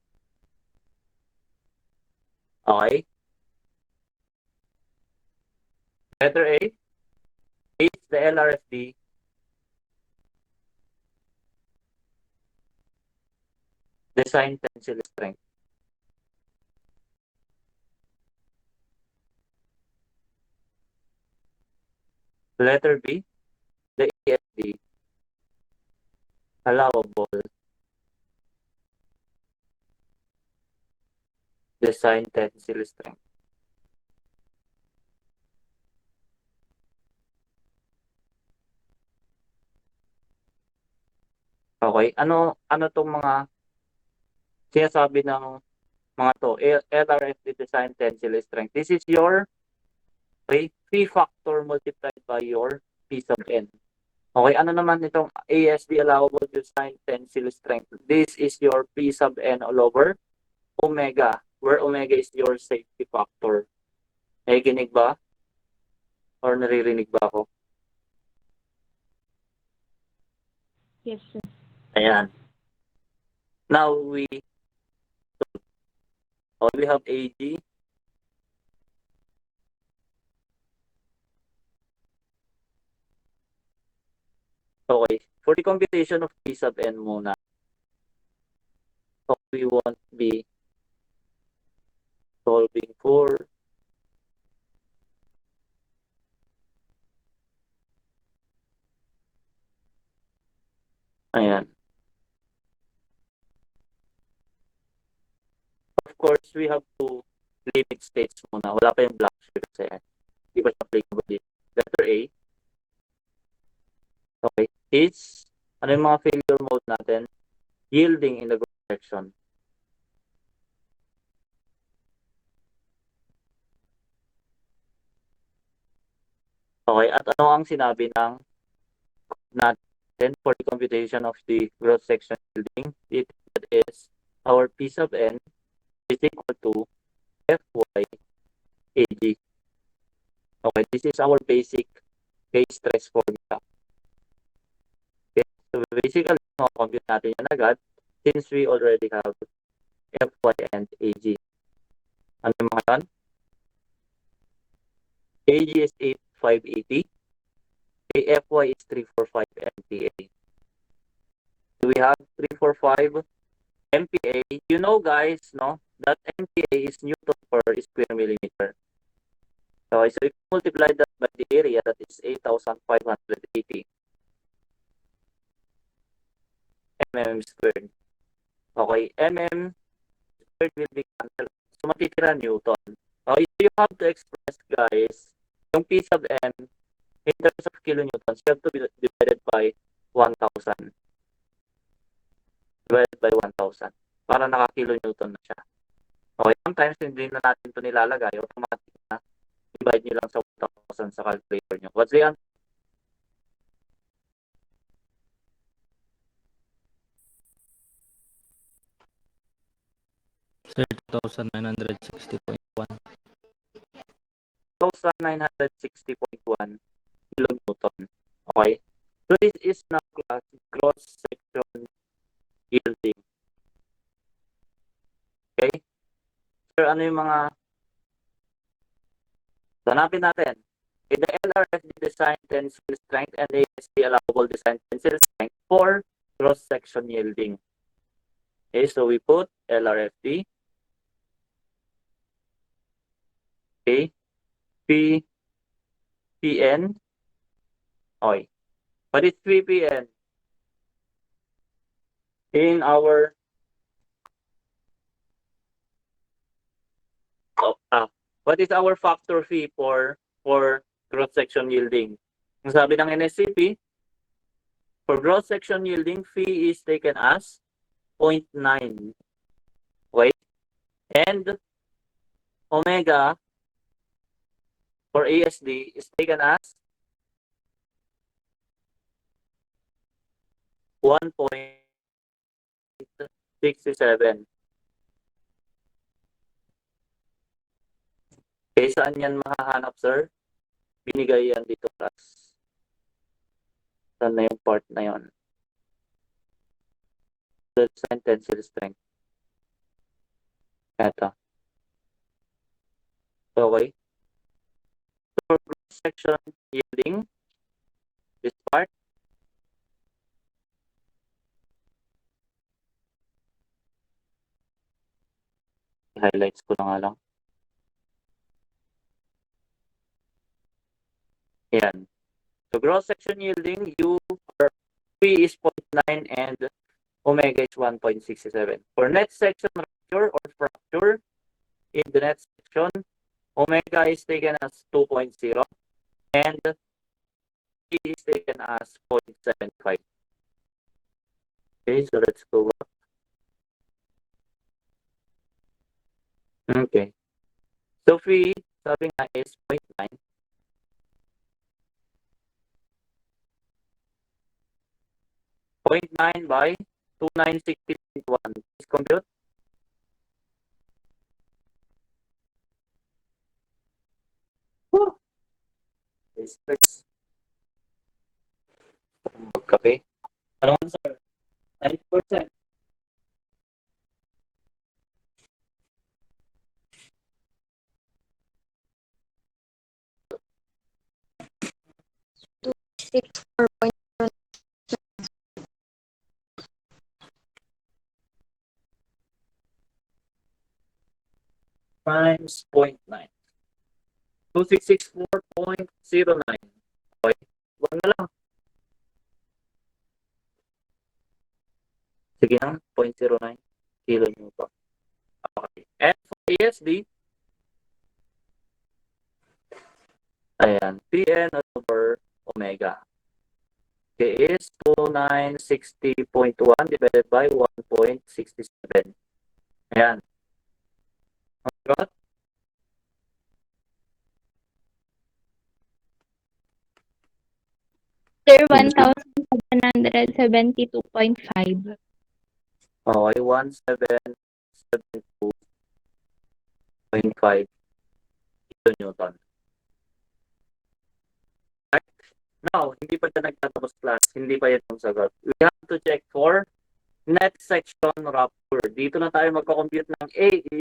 Okay. Letter A is the LRFD design tensile strength. Letter B, the ESD allowable design tensile strength. Okay, ano tong mga sinasabi ng mga to? LRFD design tensile strength. This is your P factor multiplied by your P sub n. Okay, ano naman itong ASD allowable design tensile strength? This is your P sub n all over omega, where omega is your safety factor. Nakikinig ba? Or naririnig ba ako? Yes, sir. Ayan. Now we have AG. Okay. For the computation of P sub n muna. So we won't be solving for ayan. Of course, we have to limit states muna. Wala pa yung black shirt kasi hindi pa siya applicable dito. Letter A. Okay. Is, ano yung mga failure mode natin? Yielding in the growth section. Okay. At ano ang sinabi ng natin for the computation of the growth section yielding? It is our P sub n is equal to Fy Ag. Okay, this is our basic case stress formula. Okay, so basically, compute natin yan agad since we already have Fy and Ag. Ano yung mga yan? Ag is 8580. Fy is 345 MPa. So we have 345 MPa. You know, guys, no, that MPa is Newton per square millimeter. Okay, so if you multiply that by the area, that is 8,580 mm squared. Okay, mm squared will be cancelled. So matitira Newton. Okay, so you have to express, guys, yung P sub n in terms of kilonewtons. You have to be divided by 1,000. Divided by 1,000. Para naka-kilonewton na siya. Okay, sometimes hindi na natin ito nilalagay. Automatic na. Divide nyo lang sa 1,000 sa calculator nyo. What's the answer? Sir, 2,960.1. 2,960.1 kilonewton. Okay? So this is now class cross section yielding. Okay? Sir, ano yung mga hanapin natin? In the LRFD design tensile strength and ASD allowable design tensile strength for cross section yielding. Okay, so we put LRFD. Okay. PN. Okay. What is 3PN? In our what is our factor phi for cross section yielding? Ang sabi ng NSCP, for cross section yielding, phi is taken as 0.9. Okay? And omega for ASD is taken as 1.67. Okay, saan yan mahahanap, sir? Binigay yan dito, class. Saan na yung part na yun? Let's find tensile strength. Ito. Okay. So, section yielding this part. Highlights ko na nga lang. Yan. So, gross section yielding, U or P is 0.9 and omega is 1.67. For net section rupture or fracture, in the net section, omega is taken as 2.0 and P is taken as 0.75. Okay, so let's go back. Okay. So, P, sabi nga is 0.9. 0.9 by 2960.1. Please compute. Let's magkape. Ano man, sir? 90%. Six, 4.0. Times 0.9. 2664.09. Okay. Wag na lang. Sige na. 0.09 kilonewton. Okay. And for ASD, ayan, Pn over omega. Okay, is 2960.1 divided by 1.67. Ayan. Got? Sir, 1,772.5. Okay, 1772.5 kilonewton. Right? Now, hindi pa siya nagtatapos class. Hindi pa yan yung sagot. We have to check for net section rupture. Dito na tayo magko-compute ng AE.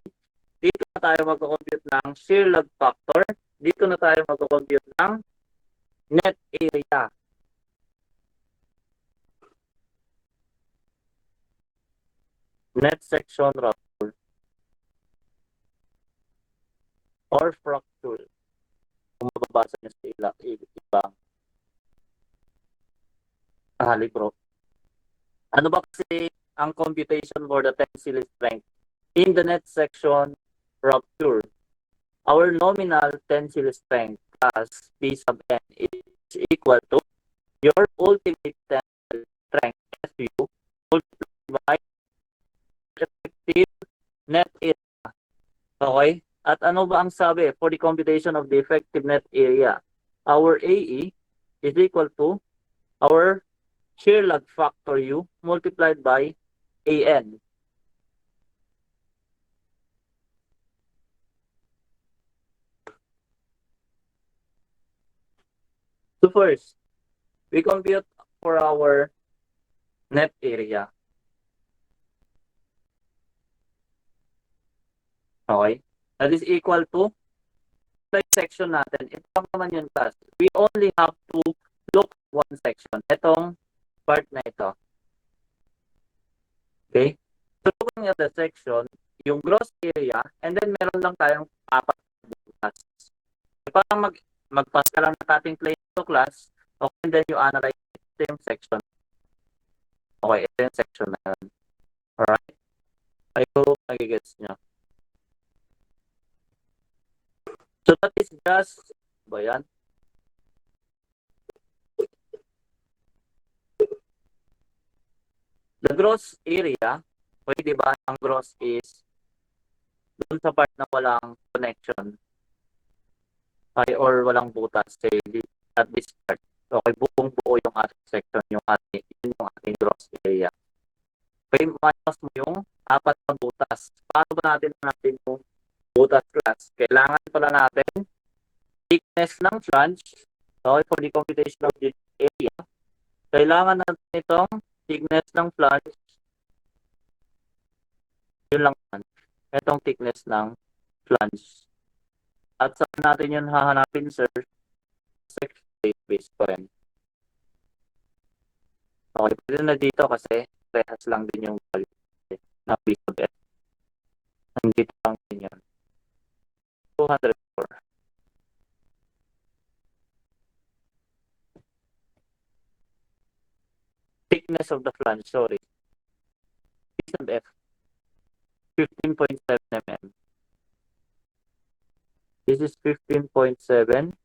Dito na tayo magko-compute ng shear log factor. Dito na tayo magko-compute ng net area. Net section rupture or fracture. Kung mababasa niyo sa ibang libro. Ano ba kasi ang computation for the tensile strength in the net section rupture? Our nominal tensile strength plus P sub n is equal to your ultimate tensile strength SU multiplied by effective net area. Okay? At ano ba ang sabi for the computation of the effective net area? Our AE is equal to our shear log factor U multiplied by AN. So first, we compute for our net area. Okay? That is equal to section natin. Ito naman yung class. We only have to look at one section. Itong part na ito. Okay? So looking at the section, yung gross area, and then meron lang tayong apat na butas. Parang mag-pass ka lang ng ating plane to class, okay, and then you analyze ito yung section. Okay, ito yung section na yun. Alright? I hope nagigets nyo. So that is just, ba yan? The gross area, pwede ba ang gross is doon sa part na walang connection ay or walang butas say at this part. Okay, buong buo yung ating section, yung ating ating gross area. Okay, minus mo yung 4 na butas. Paano ba natin yung butas class? Kailangan pala natin thickness ng flange. Okay, for the computation of the area, kailangan natin itong thickness ng flange. Yun lang naman. Itong thickness ng flange. At saan natin yun hahanapin, sir? Section database ko rin. Okay, pwede na dito kasi rehas lang din yung value na B sub F. Nandito lang din yun. 204. Thickness of the flange, sorry. B sub F, 15.7 mm. This is 15.7.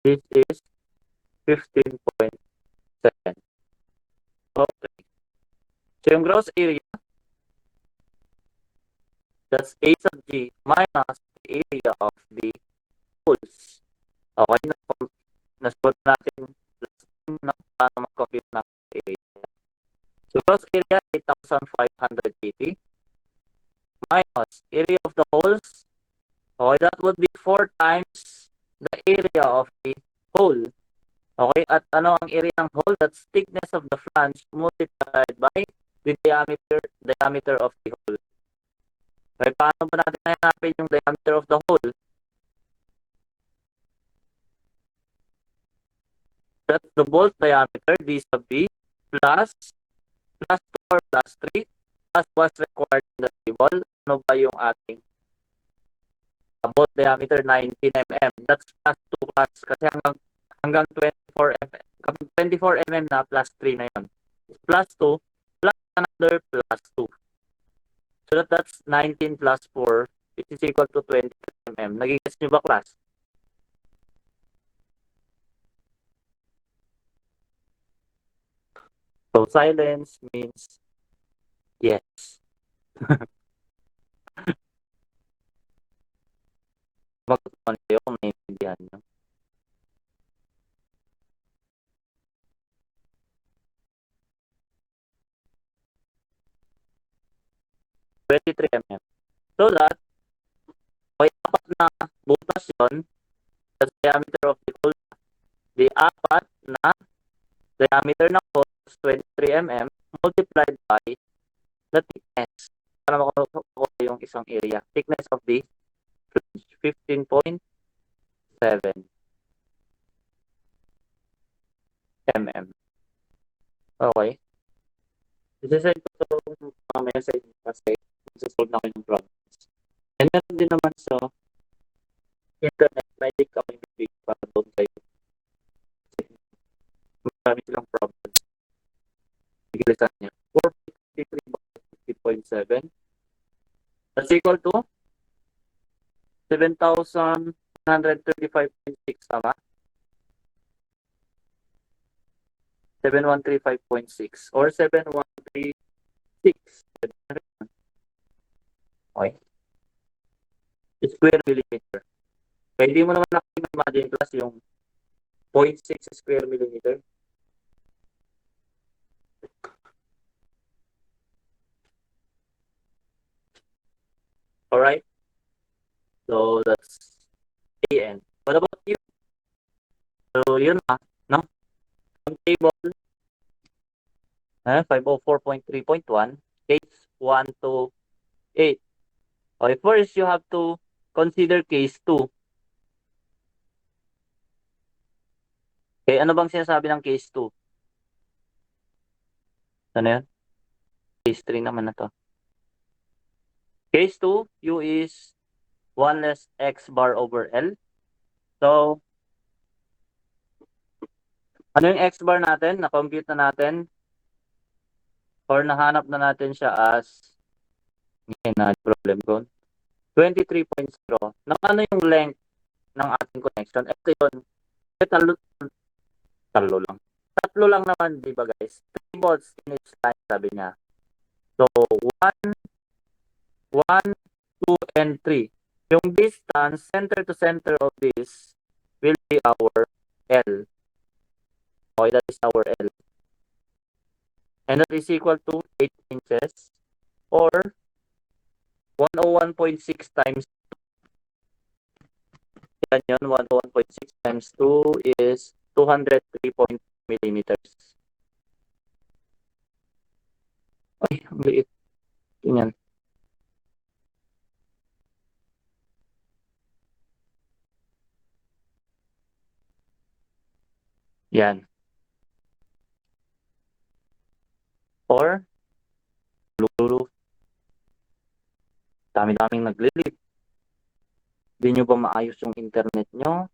This is 15.7. Okay. So yung gross area, that's A sub G minus the area of the holes. Okay, nasunod natin na paano mag-compute ng area. So gross area, 8,580 minus area of the holes. Okay, that would be 4 times the area of the hole. Okay, at ano ang area ng hole? That's thickness of the flange multiplied by the diameter of the hole. Okay, paano ba natin hanapin yung diameter of the hole? That's the bolt diameter, D sub B, plus 2 or plus 3, as was required in the table. Ano ba yung ating bolt diameter? 19 mm. That's plus 2 plus, kasi hanggang 24 mm. 24 mm na, plus 3 na yun. Plus 2, plus another plus 2. So that's 19 plus 4, which is equal to 20 mm. Nagigets nyo ba, class? So silence means yes. Magkakaroon kayo kung naiintindihan nyo. mm. So that, may 4 na butas yun, that's diameter of the hole. The 4 na diameter ng hole is 23 mm multiplied by the thickness. Para makuha yung isang area. Thickness of the flange, 15.7 mm. Okay. Isasend ko ito mamaya sa inyo kasi isa-solve na ko yung problems. And meron din naman sa internet, may link ako yung big para doon kayo. Marami silang problems. Bigilisan niya. 453/50.7. That's equal to 7,135.6, tama? 7,135.6 or 7,136. Okay. Square millimeter. Kaya hindi mo naman nakikita-imagine class yung 0.6 square millimeter. Alright? So, that's AN. What about you? So, yun na, no? Ang table, 504.3.1, case 1 to 8. Okay, first, you have to consider case 2. Okay, ano bang sinasabi ng case 2? Ano yun? Case 3 naman na to. Case 2, U is 1 less X bar over L. So, ano yung X bar natin? Na-compute na natin or nahanap na natin siya as na problem ko. 23.0. Na ano yung length ng ating connection? Ito yun. Talo lang. Tatlo lang naman, di ba guys? 3 volts in each line, sabi niya. So, 1, 1, 2, and 3. Yung distance, center to center of this will be our L. Okay, that is our L. And that is equal to 8 inches or 101.6 times yan yun, 101.6 times 2 is 203 millimeters. Ay, ang liit. Tingnan. Yan. Or, lulu. Dami-daming naglilip. Hindi nyo ba maayos yung internet nyo?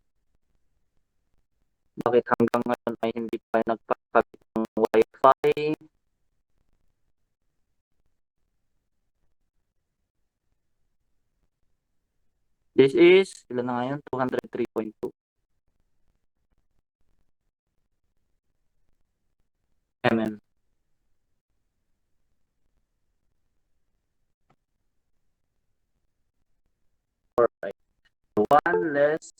Bakit hanggang ngayon ay hindi pa nagpapakabit ng Wi-Fi? This is, ilan na ngayon? 203.2 mm. Alright. 1 less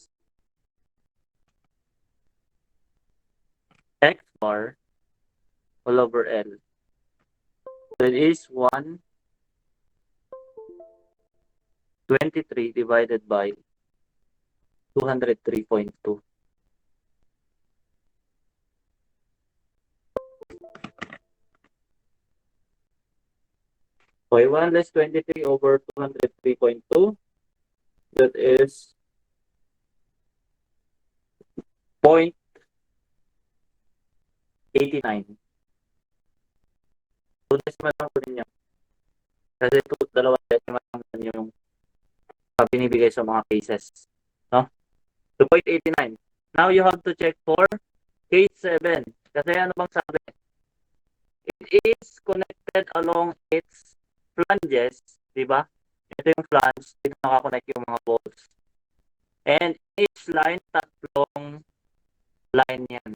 x bar all over L. That is 123 divided by 203.2. Okay, 1 less 23 over 203.2. That is 0.89. 2 decimal lang po ninyo. Kasi dalawang decimal lang yung binibigay sa mga cases. No? 2.89. Now you have to check for case 7. Kasi ano bang sabi? It is connected along its flanges. Diba? Ito yung flange. Dito nakakonect yung mga bolts. And each line, tatlong line yan.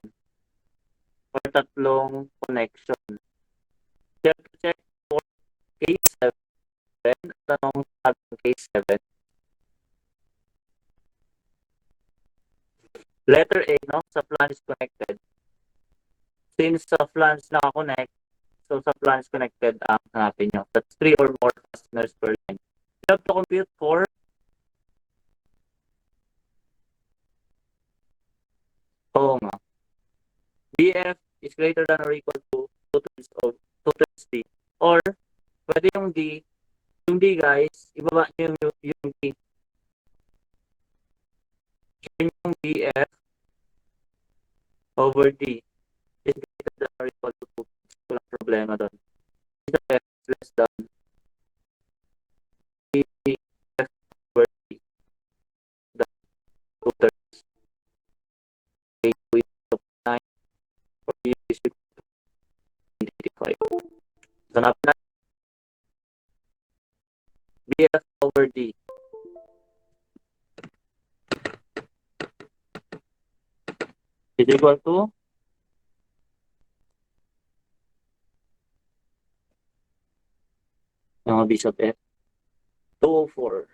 Or tatlong connection. You have to check for case 7. Tanong sa case 7. Letter A, no? Sa flange connected. Since sa flange naka-connect, so sa flange connected ang hanapin nyo. That's 3 or more fasteners per line. You have to compute for nga. BF is greater than or equal to 2 times D. Or, pwede yung D. Yung D, guys, ibaba nyo yung D. Yung BF over D is greater than or equal to 2. Walang problema doon. F is less than BF over D. That's 2 thirds. A2 is 9 or U is 85. So, napin BF over D. Is equal to yung B sub F 204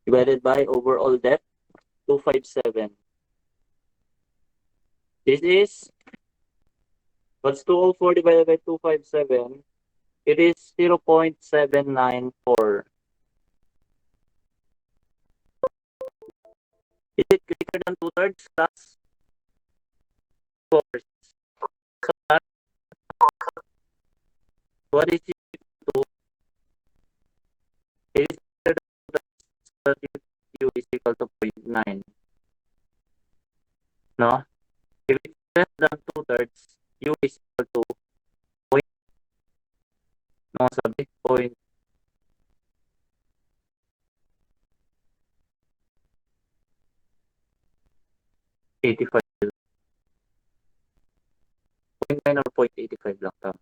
divided by overall depth 257. This is what's 204 divided by 257? It is 0.794. Is it greater than 2 thirds? Class? Of course. So what is it to? It is greater than 2 thirds. U is equal to 0.9. No? If it's less than 2 thirds, U is equal to no, sabi, 0.85. 0.9 or 0.85 lang tama.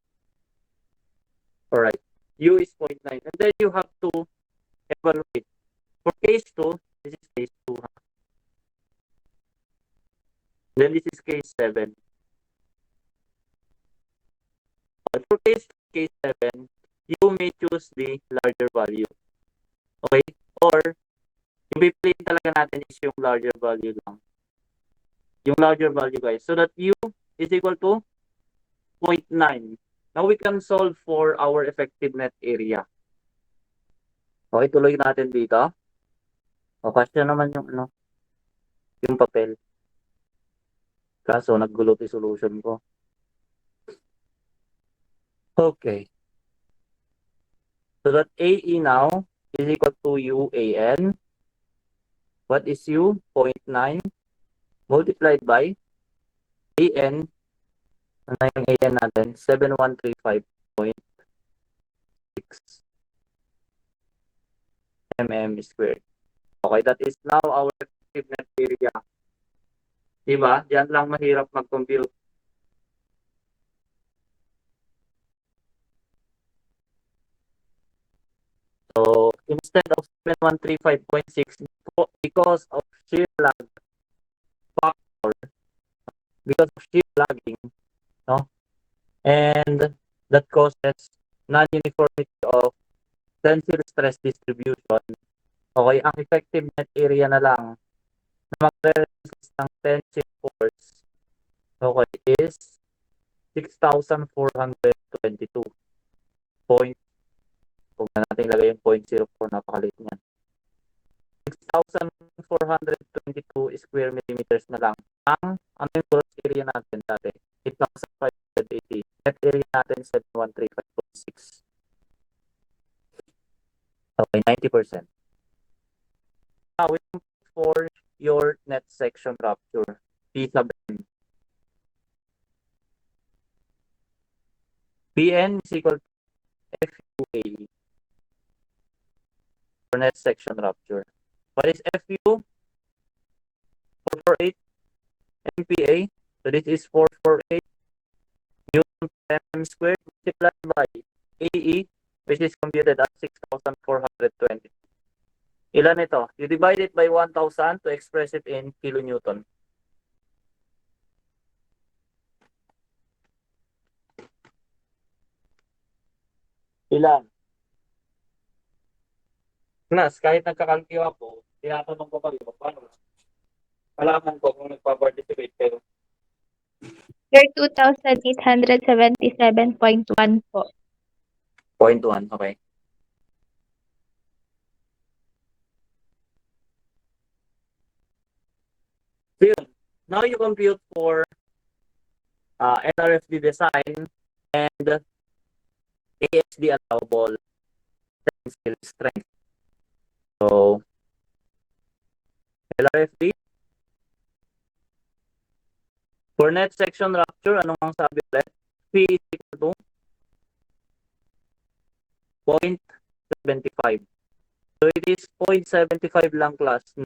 Alright. U is 0.9. And then you have to evaluate. For case 2, this is case 2. Then this is case 7. But for case 7, you may choose the larger value. Okay? Or, yung pipiliin talaga natin is yung larger value lang. Yung larger value, guys. So that U is equal to 0.9. Now we can solve for our effective net area. Okay, tuloy natin dito. O, kasya naman yung yung papel. Kaso, naggulo yung solution ko. Okay. So that AE now is equal to UAN. What is U? 0.9 multiplied by AN. Ano na yung AN natin? 7135.6 mm squared. Okay, that is now our effective net area. Diba? Diyan lang mahirap mag-compute. So, instead of 7135.6, because of shear lag factor, because of shear lagging, no? And that causes non-uniformity of tensile stress distribution. Okay, ang effective net area na lang na magre-resist ng tensile force, okay, is 6,422. Point, huwag na natin ilagay yung 0.04, napakaliit niyan. 6,422 square millimeters na lang. Ano yung gross area natin dati? 8,580. Net area natin 7135.6. Okay, 90%. Now, we compute for your net section rupture. P sub n. Pn is equal to FUA for net section rupture. What is FU? 448 MPa. So this is 448 Newton per mm squared multiplied by AE, which is computed at 6,420. Ilan ito? You divide it by 1,000 to express it in kilonewton. Ilan? Nas, kahit nagkakalkyo ako, tinatanong ko kayo, paano? Kalaman ko kung nagpa-participate kayo. Sir, 2,877.1 po. 0.1, okay. So yun, now you compute for LRFD design and ASD allowable tensile strength. So, LRFD, for net section rupture, anong ang sabi ulit? P is equal to 0.75. So, it is 0.75 lang class ng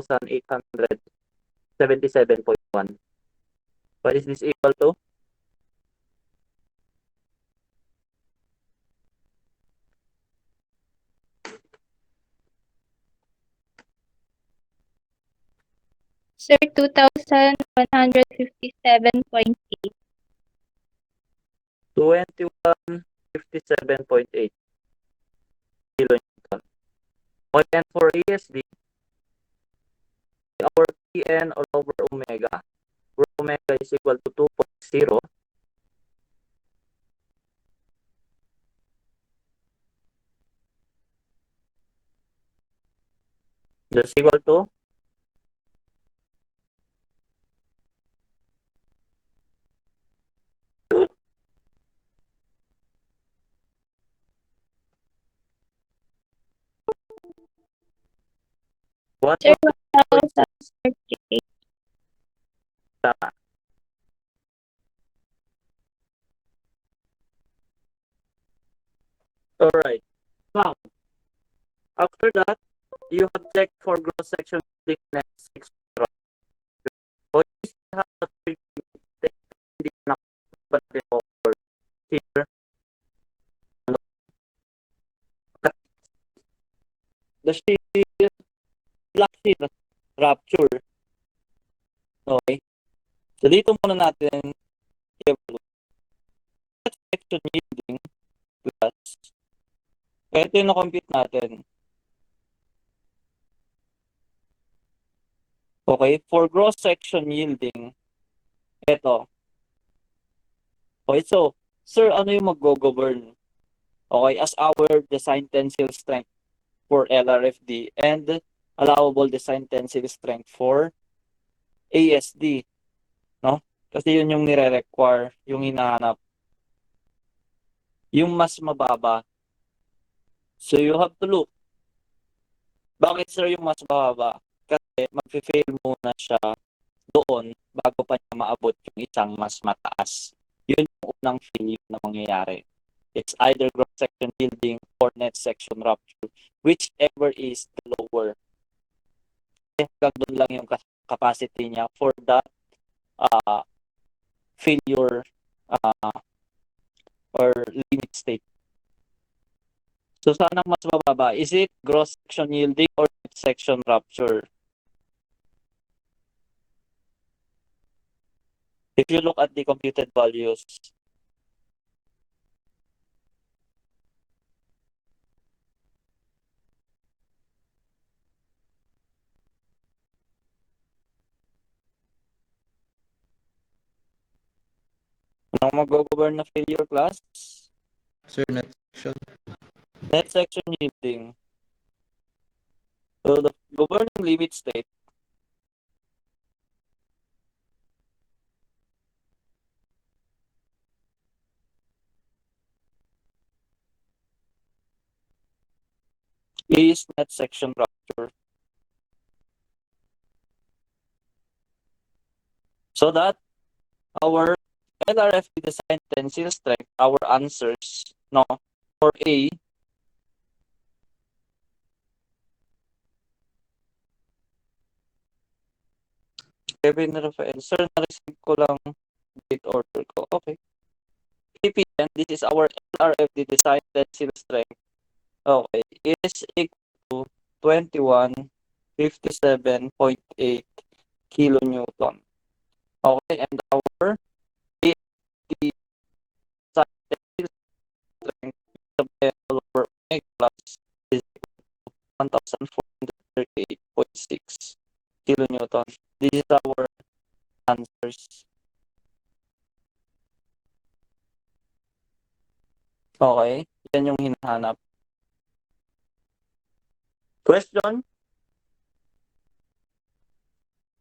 2,877.1. What is this equal to? Sir, 2,157.8. 2157.8 kilonewton. And for ASD, our Pn all over omega, where omega is equal to 2.0, is equal to 1. Sir, 1,038. Tama. Alright. Now, after that, you have checked for cross section thickness 6. So, you have a hindi na over here. The shear, black shear rupture. Okay. So, dito muna natin i-evaluate. Section yielding plus. Ito yung na-compute natin. Okay, for gross section yielding, ito. Okay, so, sir, ano yung mag-govern? Okay, as our design tensile strength for LRFD and allowable design tensile strength for ASD, no? Kasi yun yung nire-require, yung hinahanap. Yung mas mababa. So you have to look. Bakit sir yung mas mababa? Kasi mag-fail muna siya doon bago pa niya maabot yung isang mas mataas. Yun yung unang failure na mangyayari. It's either cross section yielding or net section rupture, whichever is the lower. Hanggang doon lang yung capacity niya for that failure or limit state. So saan ang mas mababa? Is it gross section yielding or net section rupture? If you look at the computed values, anong mag-govern na failure class? Sir, net section. Net section yielding. So the governing limit state is net section rupture. So that our LRFD design tensile strength, our answers, no, for A, Kevin Rafael, sir, na-receive ko lang date order ko. Okay. KPN, this is our LRFD design tensile strength. Okay, is equal to 2157.8 kilonewton. Okay, and our AFD design tensile strength over omega plus is equal to 1438.6 kilonewton. This is our answers. Okay, yan yung hinahanap. Question?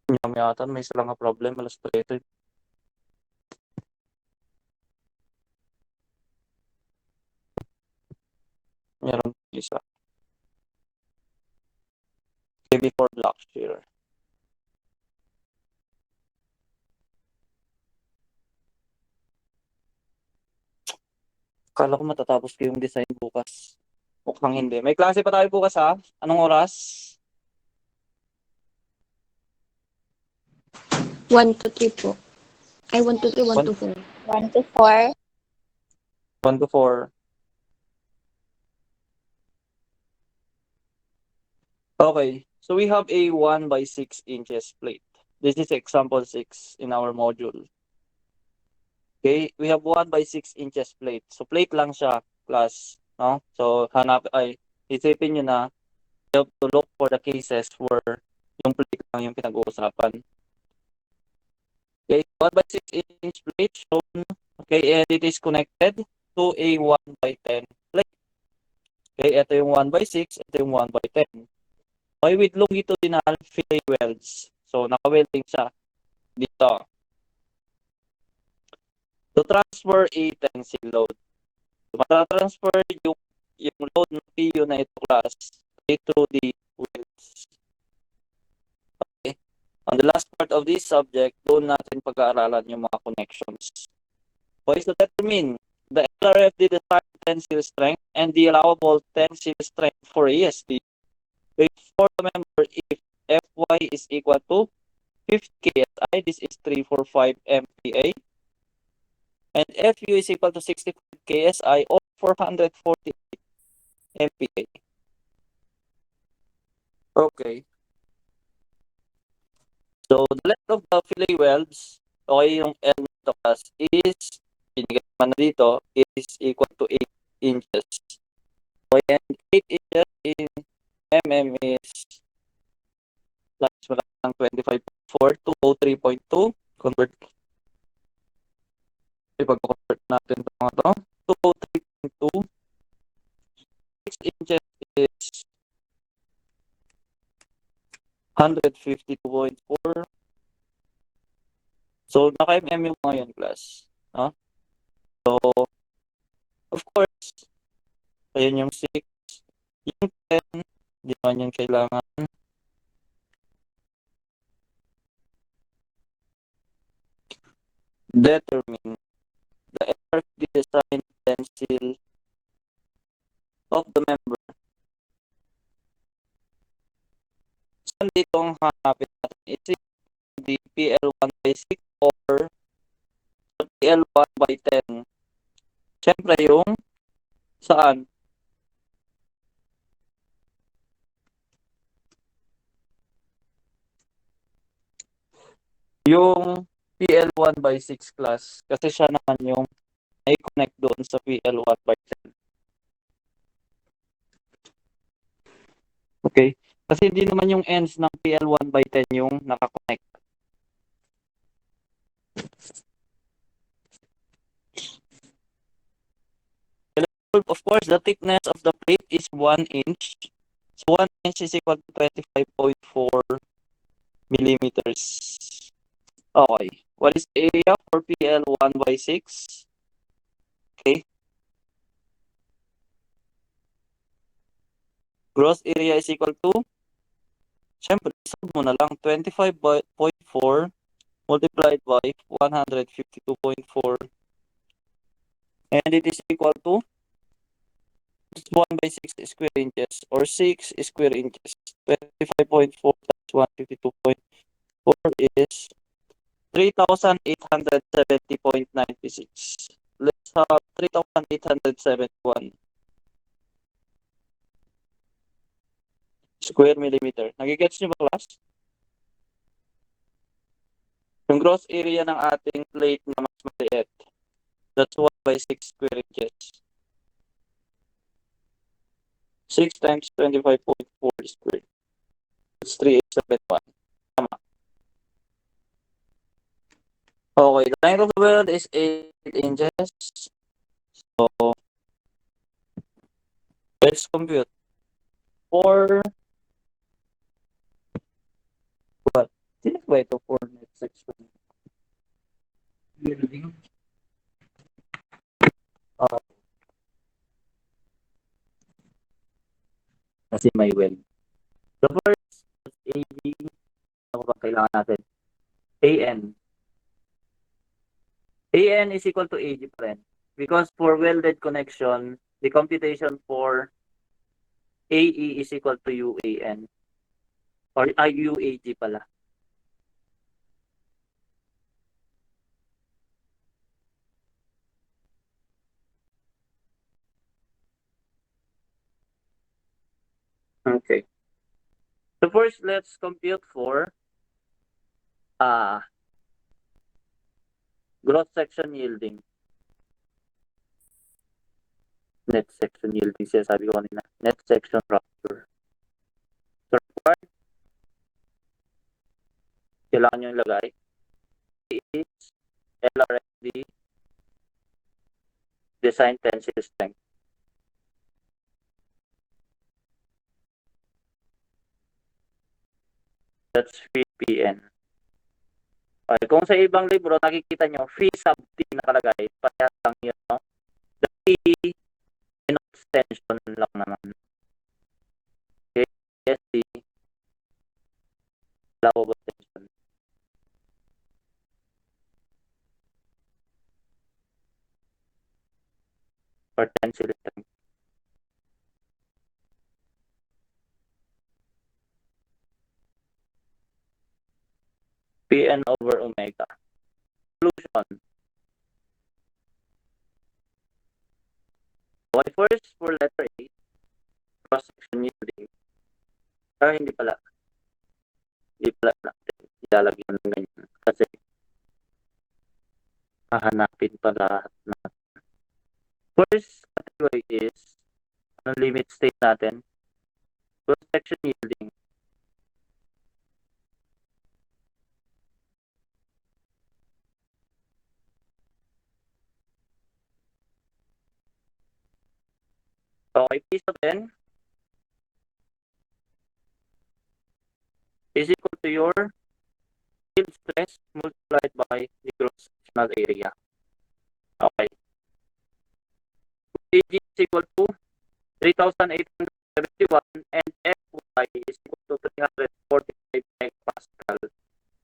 Yamyatan, may isa lang nga problem, alas 3. Meron isa. Okay, before block share. Akala ko matatapos ko yung design bukas. Mukhang hindi. May klase pa tayo bukas ha? Anong oras? 1 to 3 po. Ay, 1 to 3, 1 to 4. 1 to 4. 1 to 4. Okay, so we have a 1 by 6 inches plate. This is example 6 in our module. Okay, we have 1 by 6 inches plate. So plate lang siya, class. No? So isipin nyo na, you have to look for the cases where yung plate lang yung pinag-uusapan. Okay, 1 by 6 inch plate shown. Okay, and it is connected to a 1 by 10 plate. Okay, ito yung 1 by 6, ito yung 1 by 10. Okay, with longitudinal fillet welds. So, naka-welding siya dito. To transfer a tensile load. So, matatransfer yung load ng PU na ito class through the welds. Okay. On the last part of this subject, doon natin pag-aaralan yung mga connections. Okay, so determine the LRFD design tensile strength and the allowable tensile strength for ASD. For the member, if Fy is equal to 50 KSI, this is 345 MPa. And Fu is equal to 65 KSI or 448 MPa. Okay. So, the length of the fillet welds, okay, yung L nito class is, binigay naman na dito, is equal to 8 inches. Okay, and 8 inches in mm is plus mo lang 25.4 to 03.2. Convert. Pag-convert natin ito mga to. 203.2. 6 inches is 152.4. So, naka-mm yung mga yun, class. No? So, of course, ayun yung 6. Yung 10, hindi naman yung kailangan. Determine the FRD design pencil of the member. Saan dito ang hanapin natin? Is it the PL1 by 6 or PL1 by 10? Siyempre yung saan? Yung PL1 by 6 class. Kasi siya naman yung may connect doon sa PL1 by 10. Okay? Kasi hindi naman yung ends ng PL1 by 10 yung nakakonect. Of course, the thickness of the plate is 1 inch. So 1 inch is equal to 25.4 millimeters. Okay. What is the area for PL1 by 6? Okay. Gross area is equal to, syempre, solve mo na lang, 25.4 multiplied by 152.4. And it is equal to 1 by 6 square inches or 6 square inches. 25.4 plus 152.4 is 3,870.96. Let's have 3,871 square millimeter. Nagigets niyo ba, class? Yung gross area ng ating plate na mas maliit, that's 1 by 6 square inches. 6 times 25.4 square. It's 3,871. Tama. Okay, the length of the weld is 8 inches. So, let's compute. For what? Sino ba ito for net section? Kasi may weld. The first, AB, ano ba kailangan natin? AN. AN is equal to AG pa rin. Because for welded connection, the computation for AE is equal to UAN. Or UAG pala. Okay. So first, let's compute for gross section yielding. Net section yielding siya sabi ko kanina. Net section rupture. So required, kailangan nyo ilagay is LRSD design tensile strength. That's 3 PN. Okay, kung sa ibang libro nakikita nyo, phi sub T nakalagay, parehas lang yun, no? The T denotes tension lang naman. Okay, ST, allowable tension. Or tensile strength. Pn over omega. Solution. Okay, first for letter A, cross-section yielding. Hindi pala. Hindi pala natin ilalagyan ng ganyan. Kasi hahanapin pa lahat natin. First category is, anong limit state natin? Cross-section yielding. Okay, P sub n is equal to your yield stress multiplied by the cross-sectional area. Okay. Kg is equal to 3,871 and Fy is equal to 345 megapascal.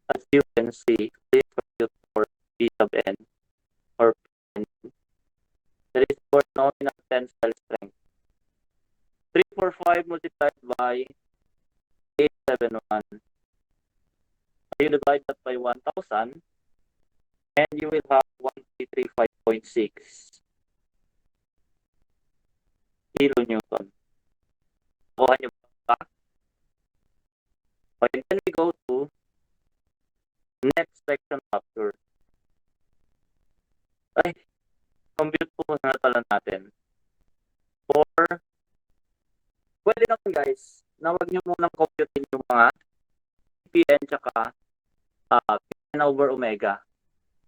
As you can see, please compute for P sub n or Pn. That is for nominal tensile strength. 345 multiplied by 871. You divide that by 1,000 and you will have 1335.6 kilonewton. Kuha nyo ba? Okay, then we go to next section factor. Ay, compute po muna pala natin. For, pwede naman guys, na wag nyo munang computein yung mga Pn tsaka Pn over omega.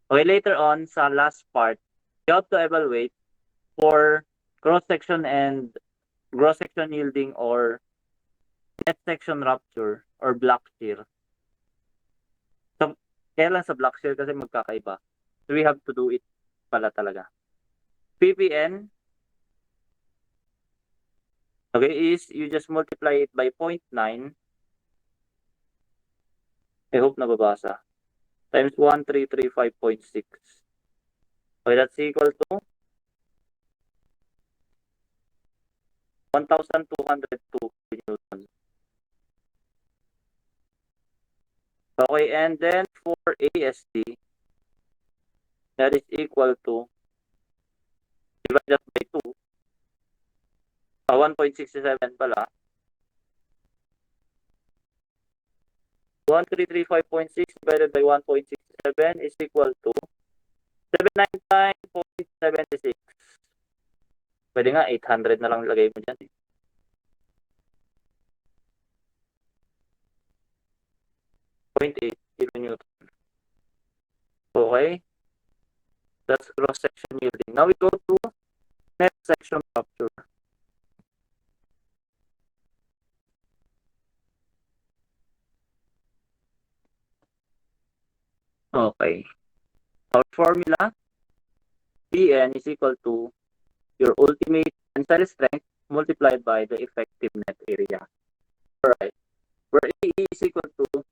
Okay, later on, sa last part, you have to evaluate for cross-section and cross-section yielding or net section rupture or block shear. So, kaya lang sa block shear kasi magkakaiba. So, we have to do it pala talaga. PPN, okay, is you just multiply it by 0.9. I hope nababasa. Times 1335.6. Okay, that's equal to 1,202 Newton. Okay, and then for ASD, that is equal to, divided by 2, 1.67 pala. 1335.6 divided by 1.67 is equal to 799.76. Pwede nga, 800 na lang lagay mo dyan. 0.8 kilonewton. Okay. That's cross-section yielding. Now we go to net section rupture. Okay. Our formula, Pn is equal to your ultimate tensile strength multiplied by the effective net area. Alright. Where A is equal to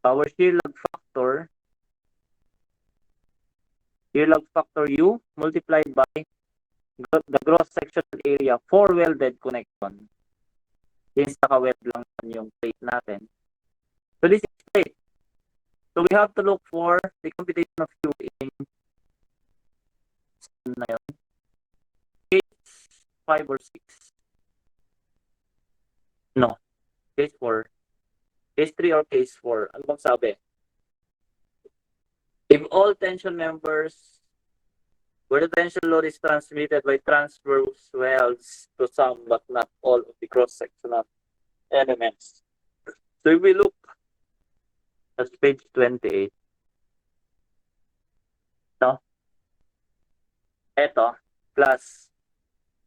our shear log factor U multiplied by the gross sectional area for welded connection. Since naka-weld lang yung plate natin. So this is plate. So we have to look for the computation of U in na yun. Case 5 or 6. No. Case 4. Case 3 or case 4. Ano bang sabi? If all tension members where the tension load is transmitted by transverse welds to some but not all of the cross-sectional elements. So if we look at page 28, no? Eto, plus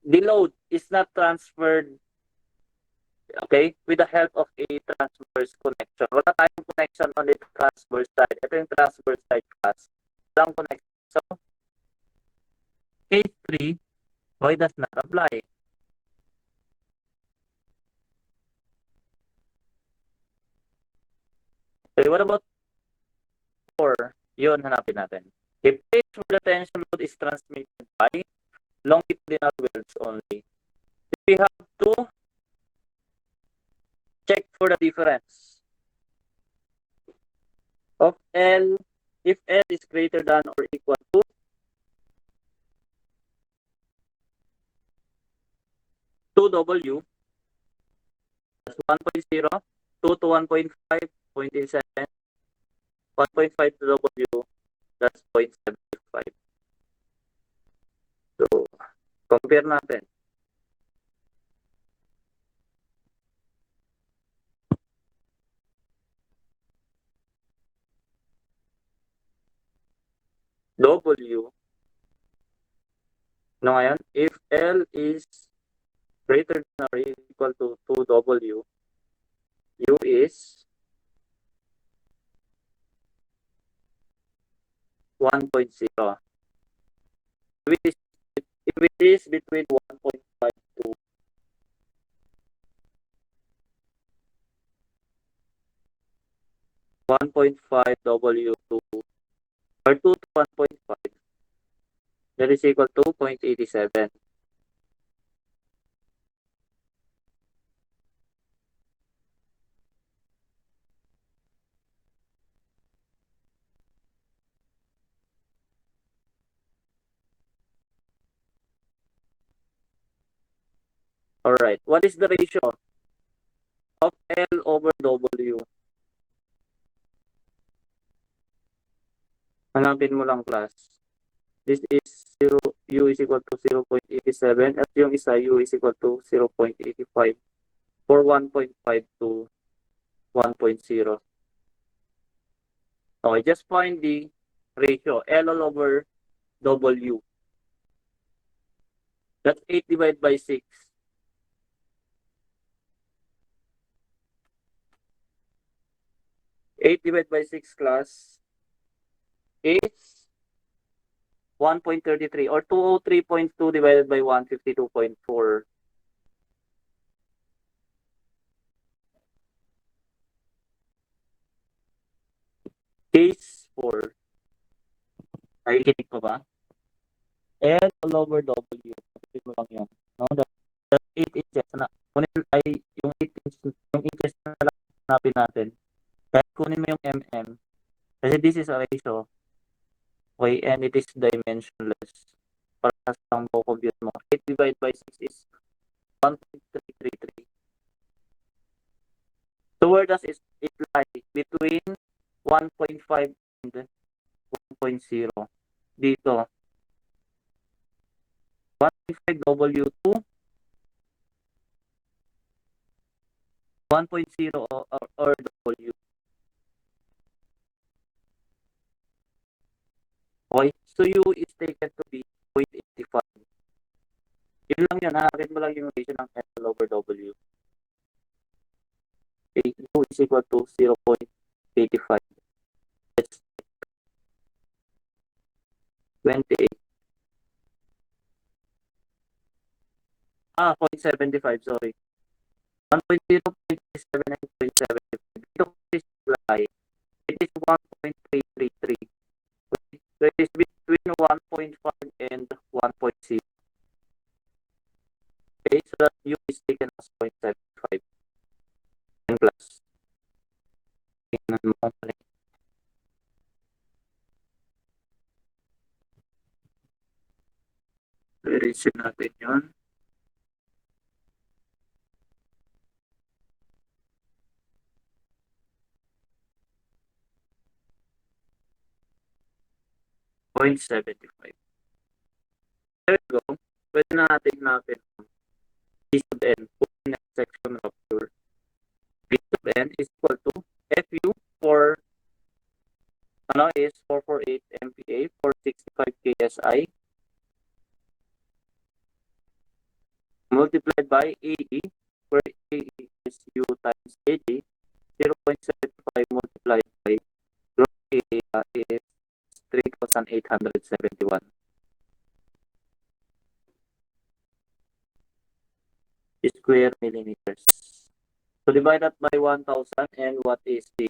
the load is not transferred, okay, with the help of a transverse connection. Wala tayong connection on the transverse side. Ito yung transverse side class. Walang connection. So, case 3, why does not apply? Okay, what about 4? Yun, hanapin natin. If place where the tension load is transmitted by longitudinal welds only, we have to check for the difference of L if L is greater than or equal to 2W, that's 1.0, 2 to 1.5, 0.7, 1.5 to W, that's 0.75. So, compare natin. W, no ngayon, if L is greater than or equal to 2W, U is 1.0. If it is, if it is between 1.5 to 1.5 W2 or 2 to 1.5, that is equal to 0.87. Alright, what is the ratio of L over W? Hanapin mo lang class. This is 0, U is equal to 0.87 at yung isa U is equal to 0.85 for 1.5 to 1.0. Okay, just find the ratio L all over W. That's 8 divided by 6. 8 divided by 6 class is 1.33 or 203.2 divided by 152.4. Case 4. Nakikinig ko ba? L all over W. Kapitid mo lang yun. No? That 8 inches na. Kunin ay yung 8 inches, yung inches na lang hanapin natin. Kahit kunin mo yung mm. Kasi this is a ratio. Okay, and it is dimensionless. Para sa compute mo. 8 divided by 6 is 1.333. So where does it lie? Between 1.5 and 1.0. Dito. 1.5 W2, 1.0 or W. Okay, so U is taken to be 0.85. Yun lang yun, hanapin mo lang yung ratio ng L over W. Okay, U is equal to 0.85. That's 28. 0.75, sorry. 1.0, 0.7, and 0.75. Dito is supply. It is 1.333. So it is between 1.5 and 1.0. Okay, so that U is taken as 0.75. And plus. Tingnan mo kung mali. I-erase natin yun. .75. There we go. Pwede na natin hanapin B sub n, next section rupture. B sub n is equal to FU for is 448 MPa for 65 KSI multiplied by AE, where AE is U times AD, 0.75 multiplied by gross area is 3,871 square millimeters. So divide that by 1,000, and what is the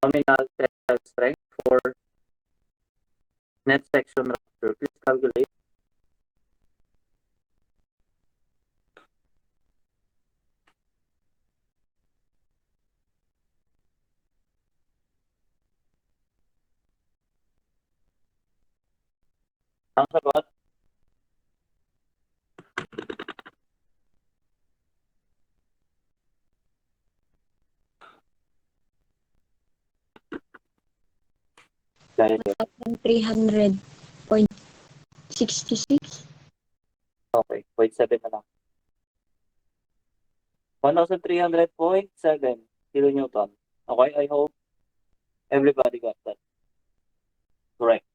nominal tensile strength for net section rupture? Please calculate. Ang sagot, dahil 300.66. okay, 0.7 na lang. 1,300.7 kilonewton. Okay, I hope everybody got that. Correct.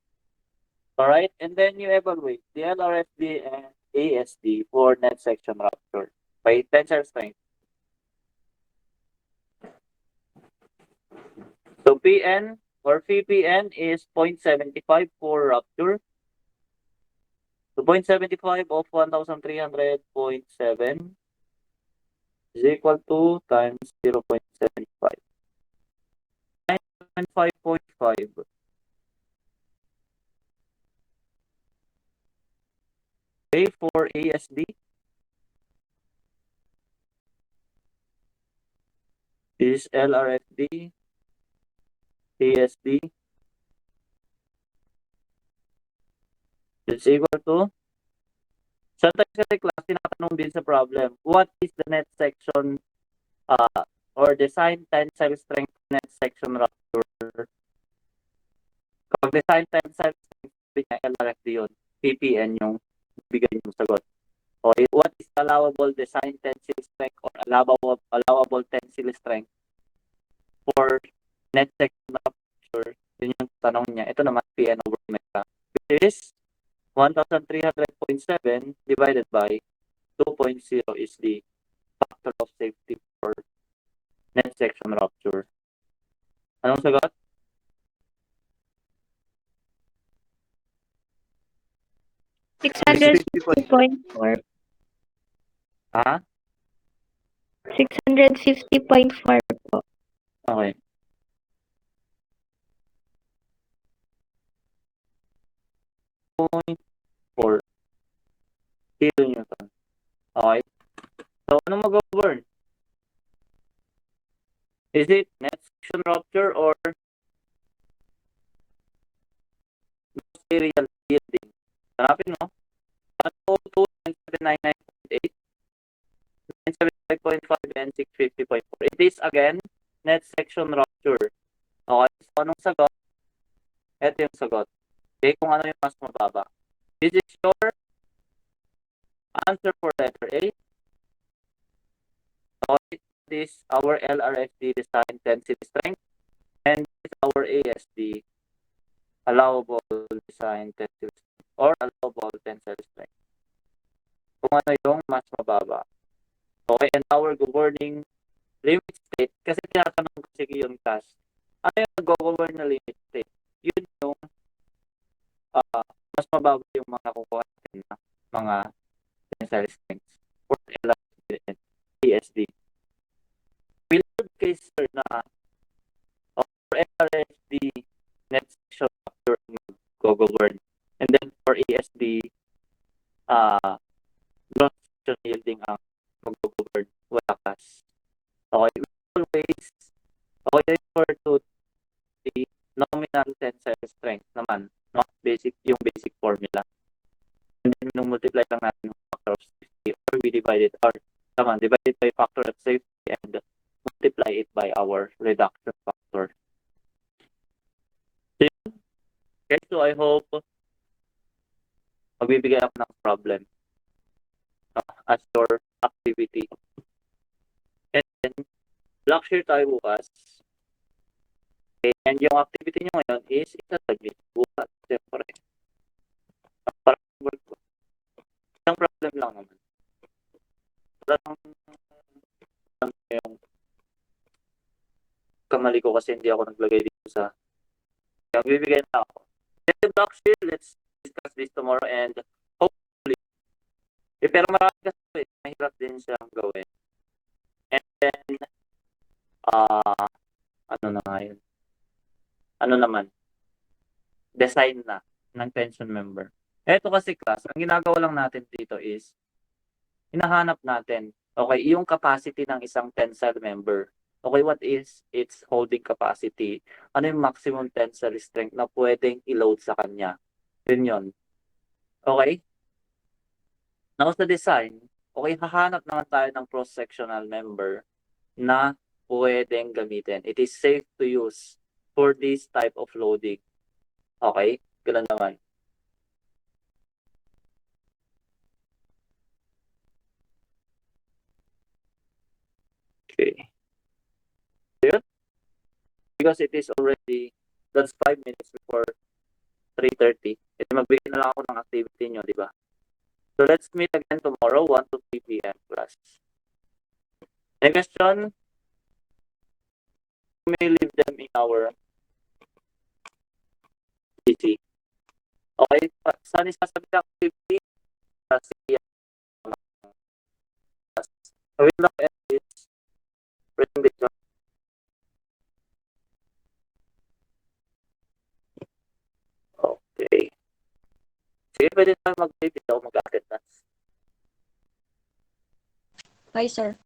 Alright, and then you evaluate the LRFD and ASD for net section rupture by tensile strength. So PN or VPN is 0.75 for rupture. So 0.75 of 1,300.7 is equal to times 0.75. 975.5. Okay, for ASD. This is LRFD, ASD. It's equal to, sometimes kasi class, tinatanong din sa problem, what is the net section or design tensile strength net section rupture? Kapag design tensile strength, sabi niya LRFD yun, PPN yung bigay yung sagot. Okay, what is the allowable design tensile strength or allowable tensile strength for net section rupture? Yun yung tanong niya. Ito naman, PN over omega, which is 1,300.7 divided by 2.0 is the factor of safety for net section rupture. Anong sagot? $650.4. Ha? 650.4 po. Okay. Point 4 kilonewton. Okay. So, anong mag-govern? Is it net section rupture or material yielding? Hanapin mo. 102.799.8, 975.5, and 650.4. It is again net section rupture. Okay. So, anong sagot? Ito yung sagot. Okay, kung ano yung mas mababa. This is your answer for letter A. Okay, this is our LRFD design tensile strength, and this is our ASD allowable design tensile strength or allowable tensile strength. Kung ano yung mas mababa. Okay, and our governing limit state, kasi tinatanong kasi yung class, ano yung nag-govern na limit state? Yun yung mas mababa yung mga kukuha natin na mga tensile strengths for LRFD and ASD. Will case sir na for LRFD net section rupture mag-govern, and then for ASD gross section yielding ang mag-govern, wala class. Okay, we always okay for to the nominal tensile strength naman, no? Yung basic formula. And then nung multiply lang natin yung factor of safety, or we divide it, or divide it by factor of safety and multiply it by our reduction factor. Okay, so I hope magbibigay ako ng problem as your activity. And then, block share tayo bukas. Okay, and yung activity nyo ngayon is itataglit bukas. Siyempre. Para work ko. Isang problem lang naman. Yung kamali ko kasi hindi ako naglagay dito sa bibigyan na ako. Then the block share, let's discuss this tomorrow and hopefully pero marami kasi mahirap din siyang gawin. And then ano na nga yun? Ano naman? Design na ng tension member. Ito kasi class, ang ginagawa lang natin dito is hinahanap natin, okay, yung capacity ng isang tensile member. Okay, what is its holding capacity? Ano yung maximum tensile strength na pwedeng i-load sa kanya? Yun yun. Okay? Now sa design, okay, hahanap naman tayo ng cross-sectional member na pwedeng gamitin. It is safe to use for this type of loading. Okay? Ganun naman. Okay. Yun? Because it is already, that's 5 minutes before 3:30. Ito magbigay na lang ako ng activity nyo, di ba? So let's meet again tomorrow, 1 to 3 p.m. class. Any question? We may leave them in our PC. Okay, saan isasabi ang activity? Kasi I will not end this presentation. Okay. Sige, pwede tayo mag-tape. Hindi ako mag-attendance. Bye, sir.